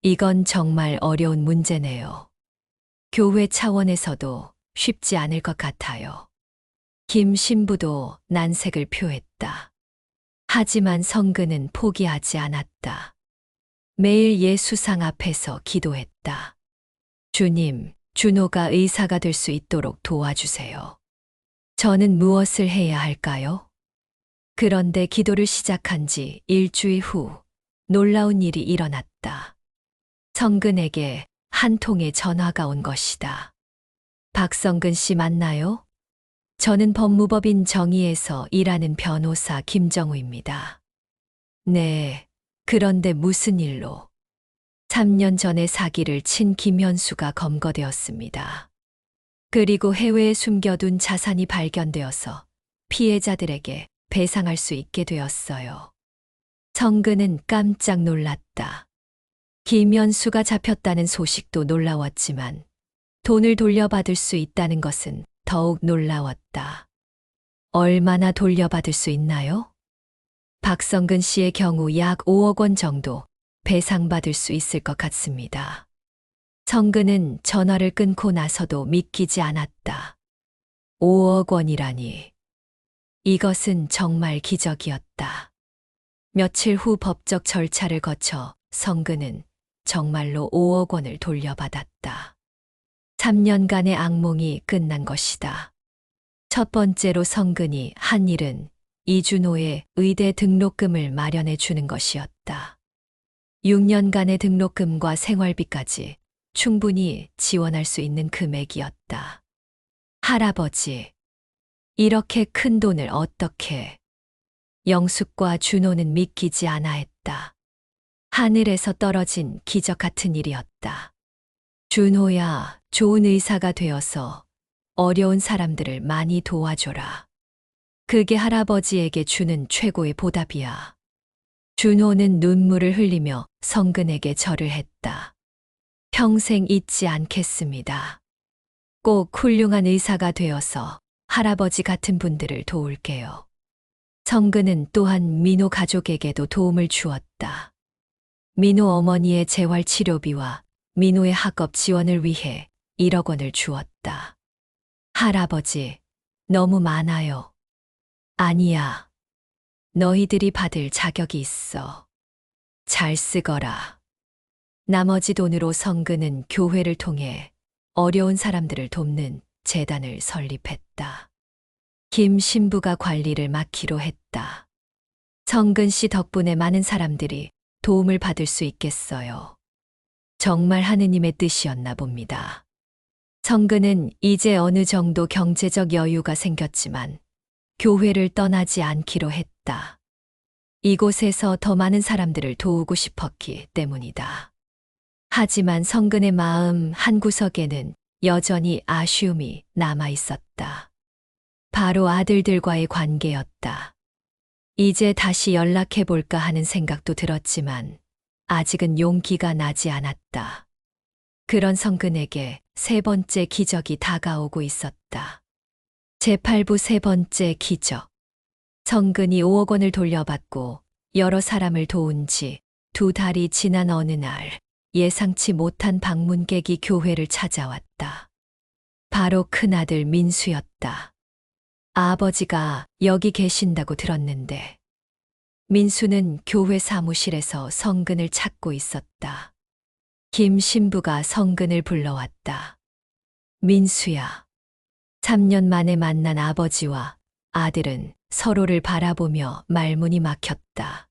이건 정말 어려운 문제네요. 교회 차원에서도 쉽지 않을 것 같아요. 김 신부도 난색을 표했다. 하지만 성근은 포기하지 않았다. 매일 예수상 앞에서 기도했다. 주님, 준호가 의사가 될 수 있도록 도와주세요. 저는 무엇을 해야 할까요? 그런데 기도를 시작한 지 일주일 후 놀라운 일이 일어났다. 성근에게 한 통의 전화가 온 것이다. 박성근 씨 맞나요? 저는 법무법인 정의에서 일하는 변호사 김정우입니다. 네, 그런데 무슨 일로? 3년 전에 사기를 친 김현수가 검거되었습니다. 그리고 해외에 숨겨둔 자산이 발견되어서 피해자들에게 배상할 수 있게 되었어요. 성근은 깜짝 놀랐다. 김현수가 잡혔다는 소식도 놀라웠지만 돈을 돌려받을 수 있다는 것은 더욱 놀라웠다. 얼마나 돌려받을 수 있나요? 박성근 씨의 경우 약 5억 원 정도 배상받을 수 있을 것 같습니다. 성근은 전화를 끊고 나서도 믿기지 않았다. 5억 원이라니. 이것은 정말 기적이었다. 며칠 후 법적 절차를 거쳐 성근은 정말로 5억 원을 돌려받았다. 3년간의 악몽이 끝난 것이다. 첫 번째로 성근이 한 일은 이준호의 의대 등록금을 마련해 주는 것이었다. 6년간의 등록금과 생활비까지 충분히 지원할 수 있는 금액이었다. 할아버지, 이렇게 큰 돈을 어떻게? 영숙과 준호는 믿기지 않아 했다. 하늘에서 떨어진 기적 같은 일이었다. 준호야, 좋은 의사가 되어서 어려운 사람들을 많이 도와줘라. 그게 할아버지에게 주는 최고의 보답이야. 준호는 눈물을 흘리며 성근에게 절을 했다. 평생 잊지 않겠습니다. 꼭 훌륭한 의사가 되어서 할아버지 같은 분들을 도울게요. 성근은 또한 민호 가족에게도 도움을 주었다. 민호 어머니의 재활치료비와 민호의 학업 지원을 위해 1억 원을 주었다. 할아버지, 너무 많아요. 아니야. 너희들이 받을 자격이 있어. 잘 쓰거라. 나머지 돈으로 성근은 교회를 통해 어려운 사람들을 돕는 재단을 설립했다. 김 신부가 관리를 맡기로 했다. 성근 씨 덕분에 많은 사람들이 도움을 받을 수 있겠어요. 정말 하느님의 뜻이었나 봅니다. 성근은 이제 어느 정도 경제적 여유가 생겼지만 교회를 떠나지 않기로 했다. 이곳에서 더 많은 사람들을 도우고 싶었기 때문이다. 하지만 성근의 마음 한구석에는 여전히 아쉬움이 남아 있었다. 바로 아들들과의 관계였다. 이제 다시 연락해볼까 하는 생각도 들었지만 아직은 용기가 나지 않았다. 그런 성근에게 세 번째 기적이 다가오고 있었다. 제8부 세 번째 기적. 성근이 5억 원을 돌려받고 여러 사람을 도운 지 2달이 지난 어느 날 예상치 못한 방문객이 교회를 찾아왔다. 바로 큰아들 민수였다. 아버지가 여기 계신다고 들었는데 민수는 교회 사무실에서 성근을 찾고 있었다. 김 신부가 성근을 불러왔다. 민수야. 3년 만에 만난 아버지와 아들은 서로를 바라보며 말문이 막혔다.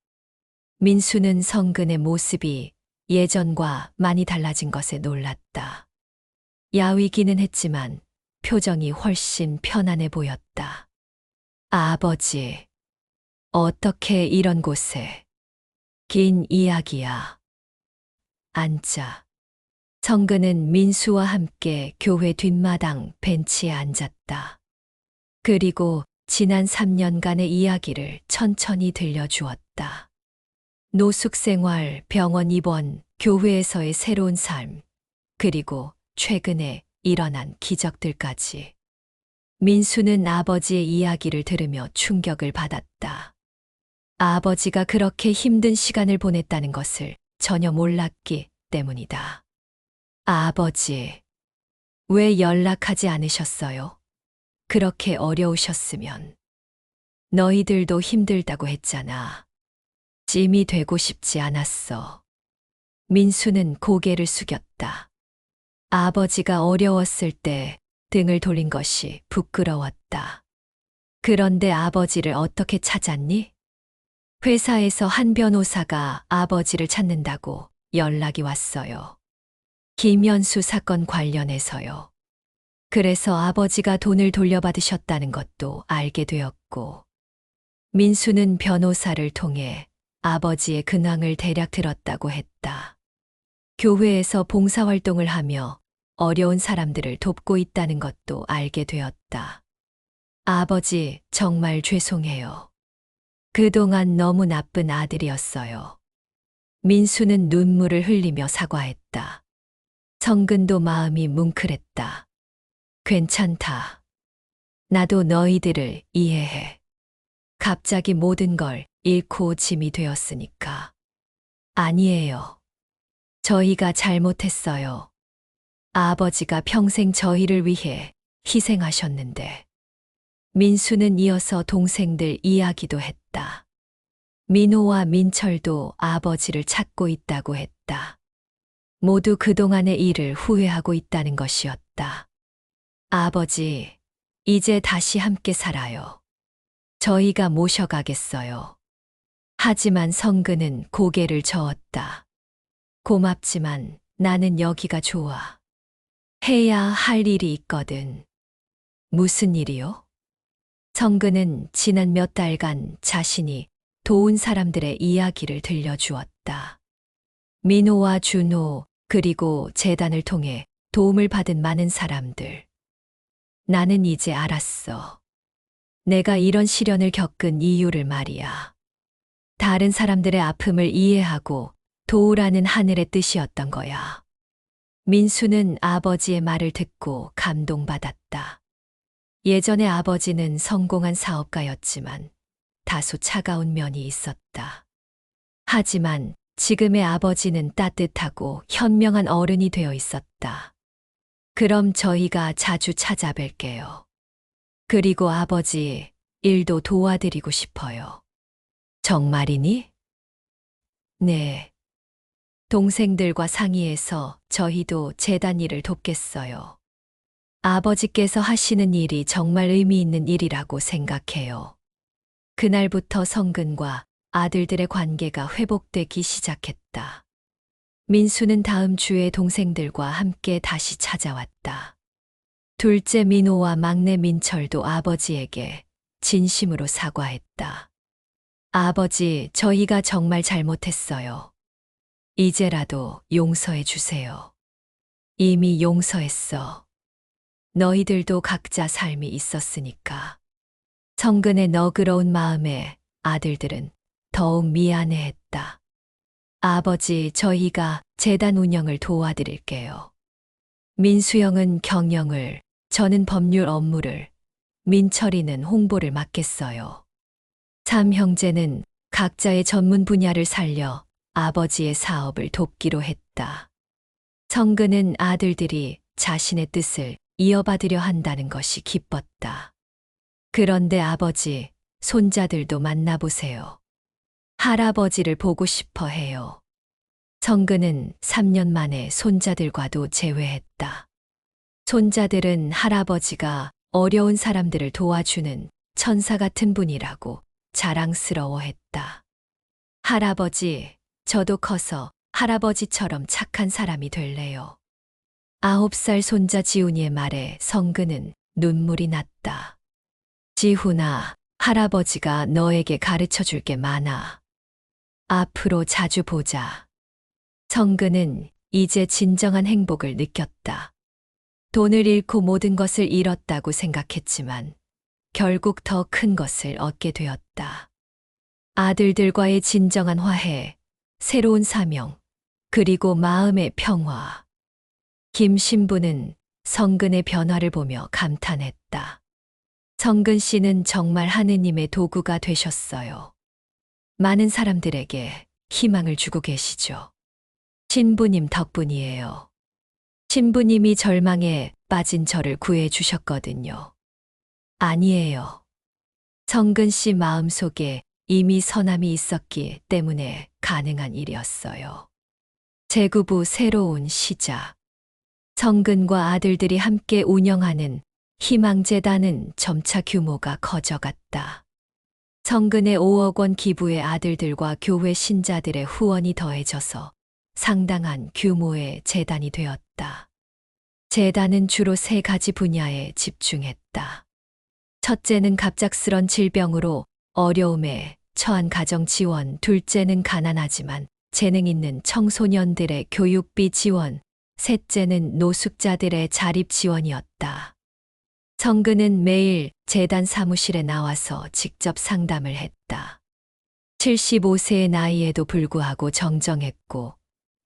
민수는 성근의 모습이 예전과 많이 달라진 것에 놀랐다. 야위기는 했지만 표정이 훨씬 편안해 보였다. 아버지, 어떻게 이런 곳에? 긴 이야기야. 앉자. 성근은 민수와 함께 교회 뒷마당 벤치에 앉았다. 그리고 지난 3년간의 이야기를 천천히 들려주었다. 노숙 생활, 병원 입원, 교회에서의 새로운 삶, 그리고 최근에 일어난 기적들까지. 민수는 아버지의 이야기를 들으며 충격을 받았다. 아버지가 그렇게 힘든 시간을 보냈다는 것을 전혀 몰랐기 때문이다. 아버지, 왜 연락하지 않으셨어요? 그렇게 어려우셨으면. 너희들도 힘들다고 했잖아. 찜이 되고 싶지 않았어. 민수는 고개를 숙였다. 아버지가 어려웠을 때 등을 돌린 것이 부끄러웠다. 그런데 아버지를 어떻게 찾았니? 회사에서 한 변호사가 아버지를 찾는다고 연락이 왔어요. 김연수 사건 관련해서요. 그래서 아버지가 돈을 돌려받으셨다는 것도 알게 되었고, 민수는 변호사를 통해 아버지의 근황을 대략 들었다고 했다. 교회에서 봉사활동을 하며 어려운 사람들을 돕고 있다는 것도 알게 되었다. 아버지, 정말 죄송해요. 그동안 너무 나쁜 아들이었어요. 민수는 눈물을 흘리며 사과했다. 성근도 마음이 뭉클했다. 괜찮다. 나도 너희들을 이해해. 갑자기 모든 걸 잃고 짐이 되었으니까. 아니에요. 저희가 잘못했어요. 아버지가 평생 저희를 위해 희생하셨는데. 민수는 이어서 동생들 이야기도 했다. 민호와 민철도 아버지를 찾고 있다고 했다. 모두 그동안의 일을 후회하고 있다는 것이었다. 아버지, 이제 다시 함께 살아요. 저희가 모셔가겠어요. 하지만 성근은 고개를 저었다. 고맙지만 나는 여기가 좋아. 해야 할 일이 있거든. 무슨 일이요? 성근은 지난 몇 달간 자신이 도운 사람들의 이야기를 들려주었다. 민호와 준호, 그리고 재단을 통해 도움을 받은 많은 사람들. 나는 이제 알았어. 내가 이런 시련을 겪은 이유를 말이야. 다른 사람들의 아픔을 이해하고 도우라는 하늘의 뜻이었던 거야. 민수는 아버지의 말을 듣고 감동받았다. 예전에 아버지는 성공한 사업가였지만 다소 차가운 면이 있었다. 하지만 지금의 아버지는 따뜻하고 현명한 어른이 되어 있었다. 그럼 저희가 자주 찾아뵐게요. 그리고 아버지, 일도 도와드리고 싶어요. 정말이니? 네. 동생들과 상의해서 저희도 재단 일을 돕겠어요. 아버지께서 하시는 일이 정말 의미 있는 일이라고 생각해요. 그날부터 성근과 아들들의 관계가 회복되기 시작했다. 민수는 다음 주에 동생들과 함께 다시 찾아왔다. 둘째 민호와 막내 민철도 아버지에게 진심으로 사과했다. 아버지, 저희가 정말 잘못했어요. 이제라도 용서해 주세요. 이미 용서했어. 너희들도 각자 삶이 있었으니까. 성근의 너그러운 마음에 아들들은 더욱 미안해했다. 아버지, 저희가 재단 운영을 도와드릴게요. 민수 형은 경영을, 저는 법률 업무를, 민철이는 홍보를 맡겠어요. 삼 형제는 각자의 전문 분야를 살려 아버지의 사업을 돕기로 했다. 성근은 아들들이 자신의 뜻을 이어받으려 한다는 것이 기뻤다. 그런데 아버지, 손자들도 만나보세요. 할아버지를 보고 싶어 해요. 성근은 3년 만에 손자들과도 재회했다. 손자들은 할아버지가 어려운 사람들을 도와주는 천사 같은 분이라고 자랑스러워했다. 할아버지, 저도 커서 할아버지처럼 착한 사람이 될래요. 9살 손자 지훈이의 말에 성근은 눈물이 났다. 지훈아, 할아버지가 너에게 가르쳐 줄 게 많아. 앞으로 자주 보자. 성근은 이제 진정한 행복을 느꼈다. 돈을 잃고 모든 것을 잃었다고 생각했지만 결국 더 큰 것을 얻게 되었다. 아들들과의 진정한 화해, 새로운 사명, 그리고 마음의 평화. 김 신부는 성근의 변화를 보며 감탄했다. 성근 씨는 정말 하느님의 도구가 되셨어요. 많은 사람들에게 희망을 주고 계시죠. 신부님 덕분이에요. 신부님이 절망에 빠진 저를 구해 주셨거든요. 아니에요. 성근 씨 마음속에 이미 선함이 있었기 때문에 가능한 일이었어요. 제구부 새로운 시작. 성근과 아들들이 함께 운영하는 희망재단은 점차 규모가 커져갔다. 성근의 5억 원 기부에 아들들과 교회 신자들의 후원이 더해져서 상당한 규모의 재단이 되었다. 재단은 주로 3가지 분야에 집중했다. 첫째는 갑작스런 질병으로 어려움에 처한 가정 지원, 둘째는 가난하지만 재능 있는 청소년들의 교육비 지원, 셋째는 노숙자들의 자립 지원이었다. 성근은 매일 재단 사무실에 나와서 직접 상담을 했다. 75세의 나이에도 불구하고 정정했고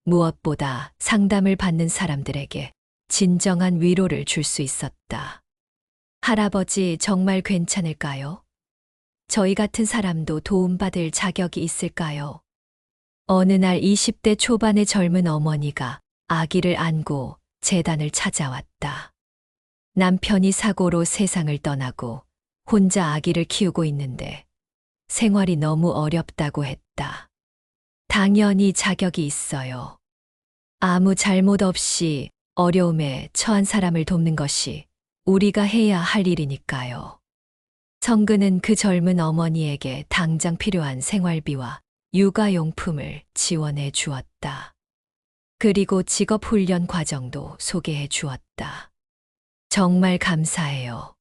무엇보다 상담을 받는 사람들에게 진정한 위로를 줄 수 있었다. 할아버지 정말 괜찮을까요? 저희 같은 사람도 도움받을 자격이 있을까요? 어느 날 20대 초반의 젊은 어머니가 아기를 안고 재단을 찾아왔다. 남편이 사고로 세상을 떠나고 혼자 아기를 키우고 있는데 생활이 너무 어렵다고 했다. 당연히 자격이 있어요. 아무 잘못 없이 어려움에 처한 사람을 돕는 것이 우리가 해야 할 일이니까요. 성근은 그 젊은 어머니에게 당장 필요한 생활비와 육아용품을 지원해 주었다. 그리고 직업훈련 과정도 소개해 주었다. 정말 감사해요.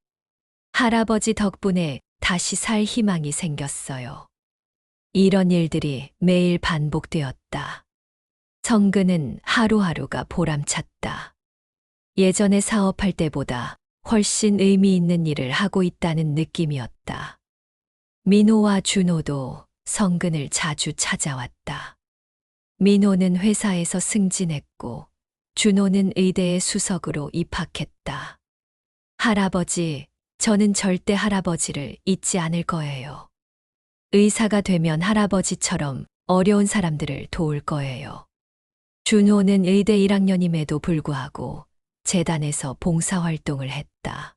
할아버지 덕분에 다시 살 희망이 생겼어요. 이런 일들이 매일 반복되었다. 성근은 하루하루가 보람찼다. 예전에 사업할 때보다 훨씬 의미 있는 일을 하고 있다는 느낌이었다. 민호와 준호도 성근을 자주 찾아왔다. 민호는 회사에서 승진했고 준호는 의대에 수석으로 입학했다. 할아버지, 저는 절대 할아버지를 잊지 않을 거예요. 의사가 되면 할아버지처럼 어려운 사람들을 도울 거예요. 준호는 의대 1학년임에도 불구하고 재단에서 봉사활동을 했다.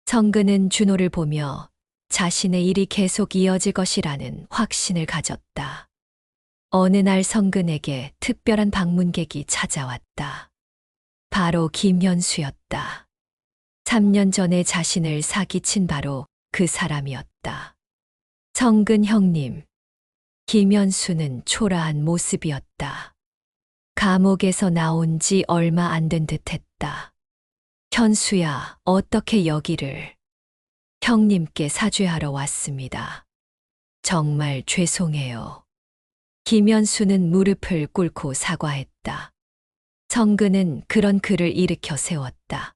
성근은 준호를 보며 자신의 일이 계속 이어질 것이라는 확신을 가졌다. 어느 날 성근에게 특별한 방문객이 찾아왔다. 바로 김현수였다. 3년 전에 자신을 사기친 바로 그 사람이었다. 성근 형님. 김현수는 초라한 모습이었다. 감옥에서 나온 지 얼마 안 된 듯했다. 현수야, 어떻게 여기를? 형님께 사죄하러 왔습니다. 정말 죄송해요. 김현수는 무릎을 꿇고 사과했다. 성근은 그런 그를 일으켜 세웠다.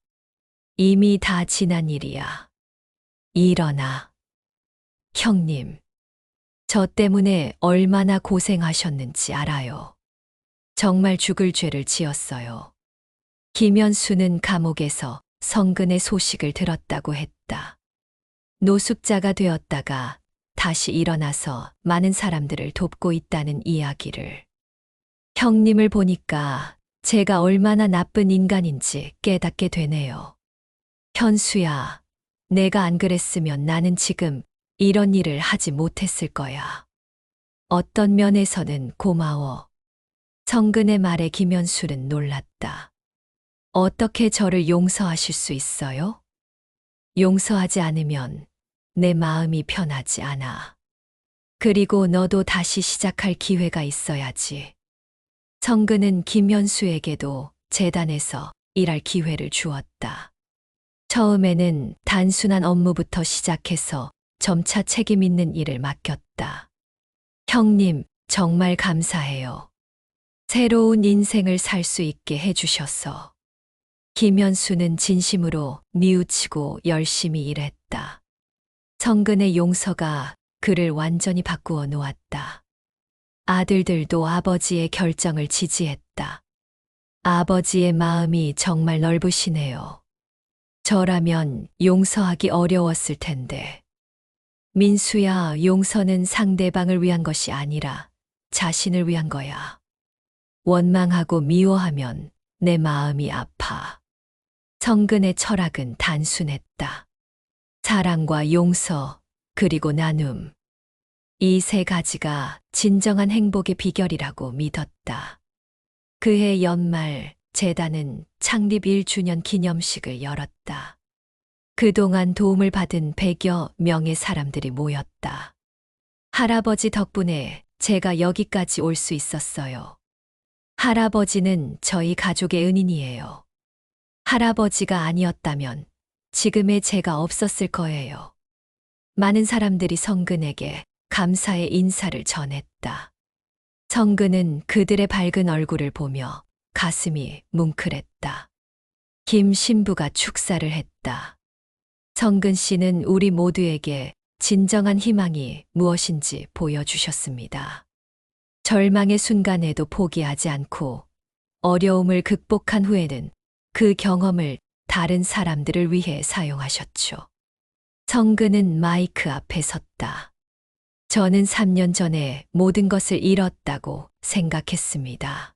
이미 다 지난 일이야. 일어나. 형님, 저 때문에 얼마나 고생하셨는지 알아요. 정말 죽을 죄를 지었어요. 김현수는 감옥에서 성근의 소식을 들었다고 했다. 노숙자가 되었다가 다시 일어나서 많은 사람들을 돕고 있다는 이야기를. 형님을 보니까 제가 얼마나 나쁜 인간인지 깨닫게 되네요. 현수야, 내가 안 그랬으면 나는 지금 이런 일을 하지 못했을 거야. 어떤 면에서는 고마워. 성근의 말에 김현수는 놀랐다. 어떻게 저를 용서하실 수 있어요? 용서하지 않으면 내 마음이 편하지 않아. 그리고 너도 다시 시작할 기회가 있어야지. 성근은 김현수에게도 재단에서 일할 기회를 주었다. 처음에는 단순한 업무부터 시작해서 점차 책임 있는 일을 맡겼다. 형님, 정말 감사해요. 새로운 인생을 살 수 있게 해주셔서. 김현수는 진심으로 뉘우치고 열심히 일했다. 성근의 용서가 그를 완전히 바꾸어 놓았다. 아들들도 아버지의 결정을 지지했다. 아버지의 마음이 정말 넓으시네요. 저라면 용서하기 어려웠을 텐데. 민수야, 용서는 상대방을 위한 것이 아니라 자신을 위한 거야. 원망하고 미워하면 내 마음이 아파. 성근의 철학은 단순했다. 사랑과 용서, 그리고 나눔. 이 3가지가 진정한 행복의 비결이라고 믿었다. 그해 연말 재단은 창립 1주년 기념식을 열었다. 그동안 도움을 받은 100여 명의 사람들이 모였다. 할아버지 덕분에 제가 여기까지 올 수 있었어요. 할아버지는 저희 가족의 은인이에요. 할아버지가 아니었다면 지금의 제가 없었을 거예요. 많은 사람들이 성근에게 감사의 인사를 전했다. 성근은 그들의 밝은 얼굴을 보며 가슴이 뭉클했다. 김 신부가 축사를 했다. 성근 씨는 우리 모두에게 진정한 희망이 무엇인지 보여주셨습니다. 절망의 순간에도 포기하지 않고 어려움을 극복한 후에는 그 경험을 다른 사람들을 위해 사용하셨죠. 성근은 마이크 앞에 섰다. 저는 3년 전에 모든 것을 잃었다고 생각했습니다.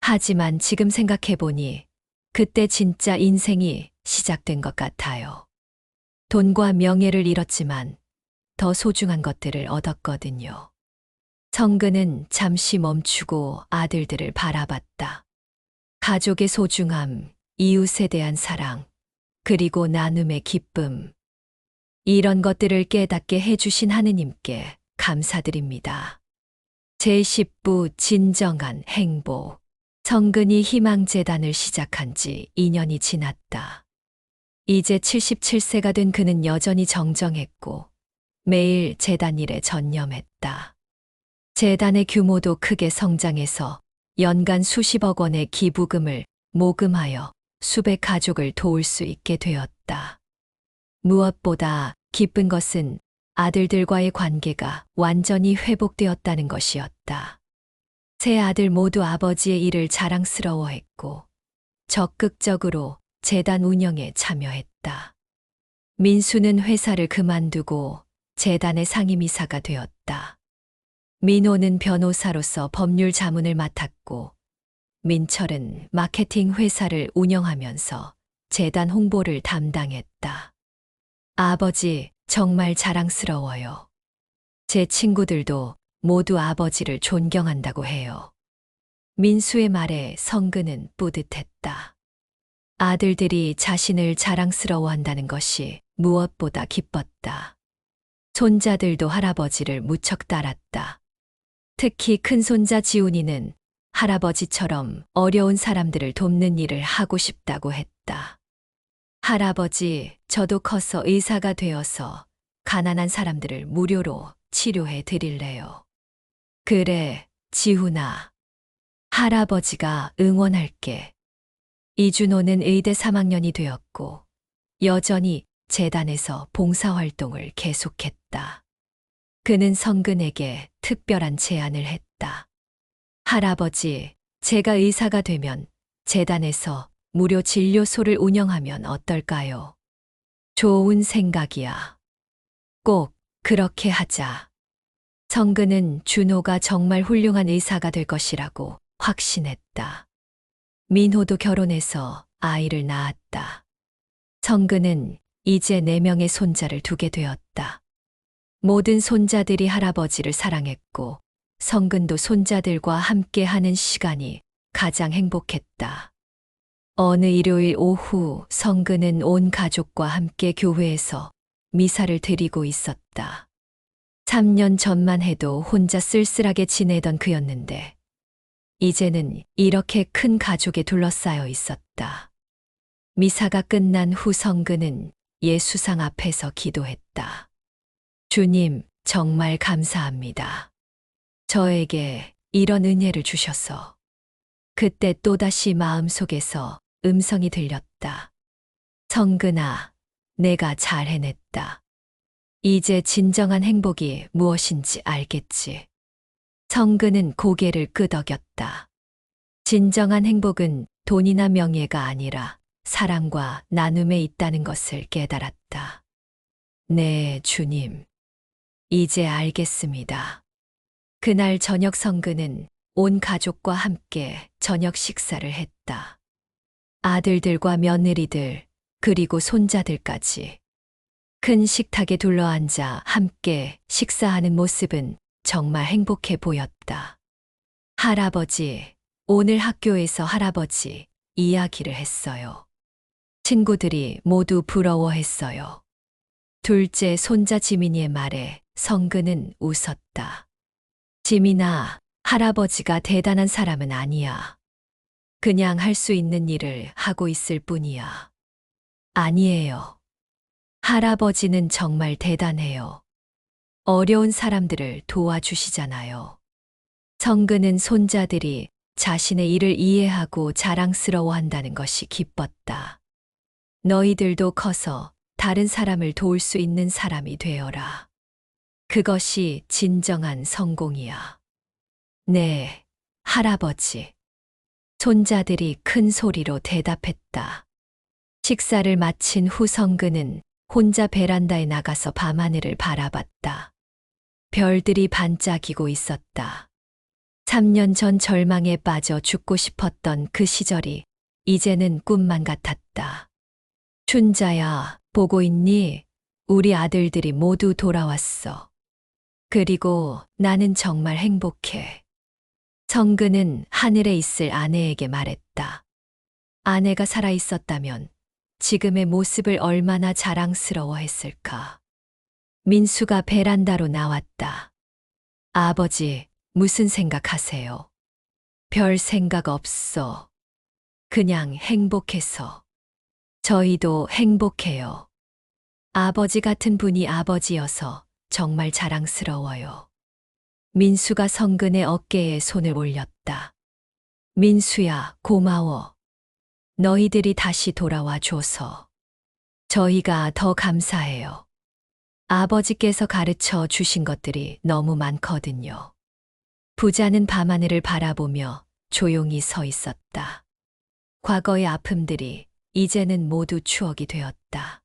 하지만 지금 생각해보니 그때 진짜 인생이 시작된 것 같아요. 돈과 명예를 잃었지만 더 소중한 것들을 얻었거든요. 성근은 잠시 멈추고 아들들을 바라봤다. 가족의 소중함, 이웃에 대한 사랑, 그리고 나눔의 기쁨. 이런 것들을 깨닫게 해주신 하느님께 감사드립니다. 제10부 진정한 행복. 성근이 희망재단을 시작한 지 2년이 지났다. 이제 77세가 된 그는 여전히 정정했고 매일 재단 일에 전념했다. 재단의 규모도 크게 성장해서 연간 수십억 원의 기부금을 모금하여 수백 가족을 도울 수 있게 되었다. 무엇보다 기쁜 것은 아들들과의 관계가 완전히 회복되었다는 것이었다. 세 아들 모두 아버지의 일을 자랑스러워했고 적극적으로 재단 운영에 참여했다. 민수는 회사를 그만두고 재단의 상임이사가 되었다. 민호는 변호사로서 법률 자문을 맡았고 민철은 마케팅 회사를 운영하면서 재단 홍보를 담당했다. 아버지, 정말 자랑스러워요. 제 친구들도 모두 아버지를 존경한다고 해요. 민수의 말에 성근은 뿌듯했다. 아들들이 자신을 자랑스러워한다는 것이 무엇보다 기뻤다. 손자들도 할아버지를 무척 따랐다. 특히 큰손자 지훈이는 할아버지처럼 어려운 사람들을 돕는 일을 하고 싶다고 했다. 할아버지, 저도 커서 의사가 되어서 가난한 사람들을 무료로 치료해 드릴래요. 그래, 지훈아. 할아버지가 응원할게. 이준호는 의대 3학년이 되었고 여전히 재단에서 봉사활동을 계속했다. 그는 성근에게 특별한 제안을 했다. 할아버지, 제가 의사가 되면 재단에서 무료 진료소를 운영하면 어떨까요? 좋은 생각이야. 꼭 그렇게 하자. 성근은 준호가 정말 훌륭한 의사가 될 것이라고 확신했다. 민호도 결혼해서 아이를 낳았다. 성근은 이제 4명의 손자를 두게 되었다. 모든 손자들이 할아버지를 사랑했고 성근도 손자들과 함께 하는 시간이 가장 행복했다. 어느 일요일 오후 성근은 온 가족과 함께 교회에서 미사를 드리고 있었다. 3년 전만 해도 혼자 쓸쓸하게 지내던 그였는데 이제는 이렇게 큰 가족에 둘러싸여 있었다. 미사가 끝난 후 성근은 예수상 앞에서 기도했다. 주님, 정말 감사합니다. 저에게 이런 은혜를 주셔서. 그때 또다시 마음속에서 음성이 들렸다. 성근아, 내가 잘 해냈다. 이제 진정한 행복이 무엇인지 알겠지. 성근은 고개를 끄덕였다. 진정한 행복은 돈이나 명예가 아니라 사랑과 나눔에 있다는 것을 깨달았다. 네, 주님. 이제 알겠습니다. 그날 저녁 성근은 온 가족과 함께 저녁 식사를 했다. 아들들과 며느리들, 그리고 손자들까지. 큰 식탁에 둘러앉아 함께 식사하는 모습은 정말 행복해 보였다. 할아버지, 오늘 학교에서 할아버지 이야기를 했어요. 친구들이 모두 부러워했어요. 둘째 손자 지민이의 말에 성근은 웃었다. 지민아, 할아버지가 대단한 사람은 아니야. 그냥 할 수 있는 일을 하고 있을 뿐이야. 아니에요. 할아버지는 정말 대단해요. 어려운 사람들을 도와주시잖아요. 성근은 손자들이 자신의 일을 이해하고 자랑스러워한다는 것이 기뻤다. 너희들도 커서 다른 사람을 도울 수 있는 사람이 되어라. 그것이 진정한 성공이야. 네, 할아버지. 손자들이 큰 소리로 대답했다. 식사를 마친 후 성근은 혼자 베란다에 나가서 밤하늘을 바라봤다. 별들이 반짝이고 있었다. 3년 전 절망에 빠져 죽고 싶었던 그 시절이 이제는 꿈만 같았다. 춘자야, 보고 있니? 우리 아들들이 모두 돌아왔어. 그리고 나는 정말 행복해. 성근은 하늘에 있을 아내에게 말했다. 아내가 살아 있었다면 지금의 모습을 얼마나 자랑스러워했을까. 민수가 베란다로 나왔다. 아버지, 무슨 생각하세요? 별 생각 없어. 그냥 행복해서. 저희도 행복해요. 아버지 같은 분이 아버지여서 정말 자랑스러워요. 민수가 성근의 어깨에 손을 올렸다. 민수야, 고마워. 너희들이 다시 돌아와 줘서. 저희가 더 감사해요. 아버지께서 가르쳐 주신 것들이 너무 많거든요. 부자는 밤하늘을 바라보며 조용히 서 있었다. 과거의 아픔들이 이제는 모두 추억이 되었다.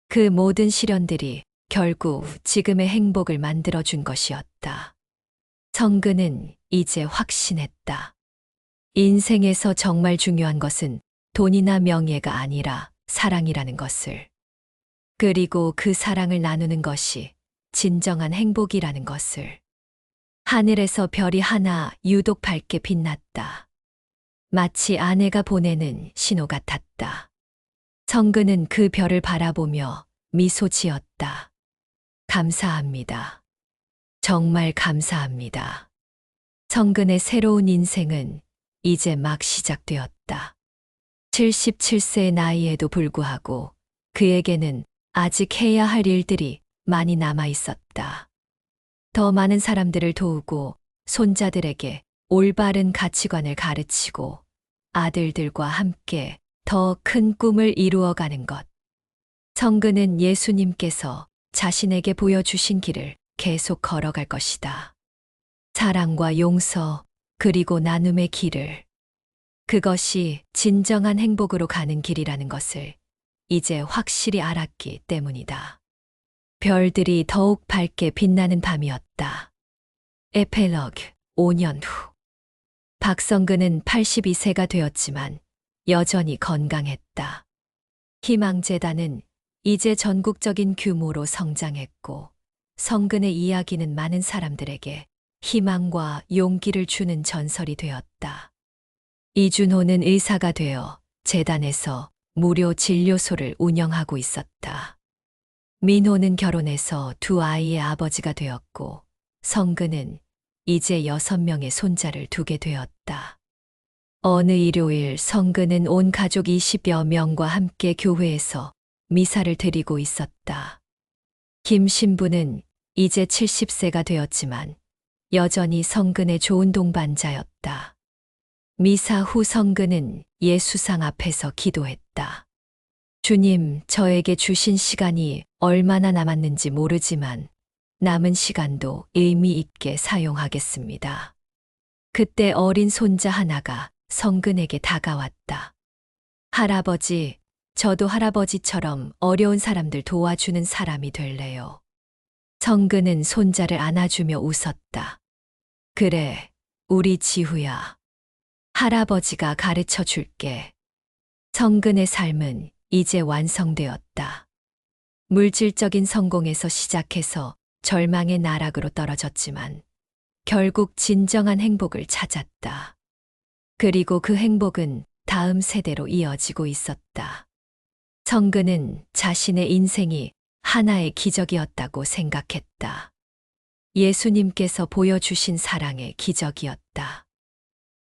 그 모든 시련들이 결국 지금의 행복을 만들어준 것이었다. 성근은 이제 확신했다. 인생에서 정말 중요한 것은 돈이나 명예가 아니라 사랑이라는 것을. 그리고 그 사랑을 나누는 것이 진정한 행복이라는 것을. 하늘에서 별이 하나 유독 밝게 빛났다. 마치 아내가 보내는 신호 같았다. 성근은 그 별을 바라보며 미소 지었다. 감사합니다. 정말 감사합니다. 성근의 새로운 인생은 이제 막 시작되었다. 77세의 나이에도 불구하고 그에게는 아직 해야 할 일들이 많이 남아 있었다. 더 많은 사람들을 도우고 손자들에게 올바른 가치관을 가르치고 아들들과 함께 더 큰 꿈을 이루어가는 것. 성근은 예수님께서 자신에게 보여주신 길을 계속 걸어갈 것이다. 사랑과 용서, 그리고 나눔의 길을. 그것이 진정한 행복으로 가는 길이라는 것을 이제 확실히 알았기 때문이다. 별들이 더욱 밝게 빛나는 밤이었다. 에필로그 5년 후. 박성근은 82세가 되었지만 여전히 건강했다. 희망재단은 이제 전국적인 규모로 성장했고 성근의 이야기는 많은 사람들에게 희망과 용기를 주는 전설이 되었다. 이준호는 의사가 되어 재단에서 무료 진료소를 운영하고 있었다. 민호는 결혼해서 두 아이의 아버지가 되었고 성근은 이제 6명의 손자를 두게 되었다. 어느 일요일 성근은 온 가족 20여 명과 함께 교회에서 미사를 드리고 있었다. 김 신부는 이제 70세가 되었지만 여전히 성근의 좋은 동반자였다. 미사 후 성근은 예수상 앞에서 기도했다. 주님, 저에게 주신 시간이 얼마나 남았는지 모르지만 남은 시간도 의미 있게 사용하겠습니다. 그때 어린 손자 하나가 성근에게 다가왔다. 할아버지, 저도 할아버지처럼 어려운 사람들 도와주는 사람이 될래요. 성근은 손자를 안아주며 웃었다. 그래, 우리 지후야. 할아버지가 가르쳐 줄게. 성근의 삶은 이제 완성되었다. 물질적인 성공에서 시작해서 절망의 나락으로 떨어졌지만 결국 진정한 행복을 찾았다. 그리고 그 행복은 다음 세대로 이어지고 있었다. 성근은 자신의 인생이 하나의 기적이었다고 생각했다. 예수님께서 보여주신 사랑의 기적이었다.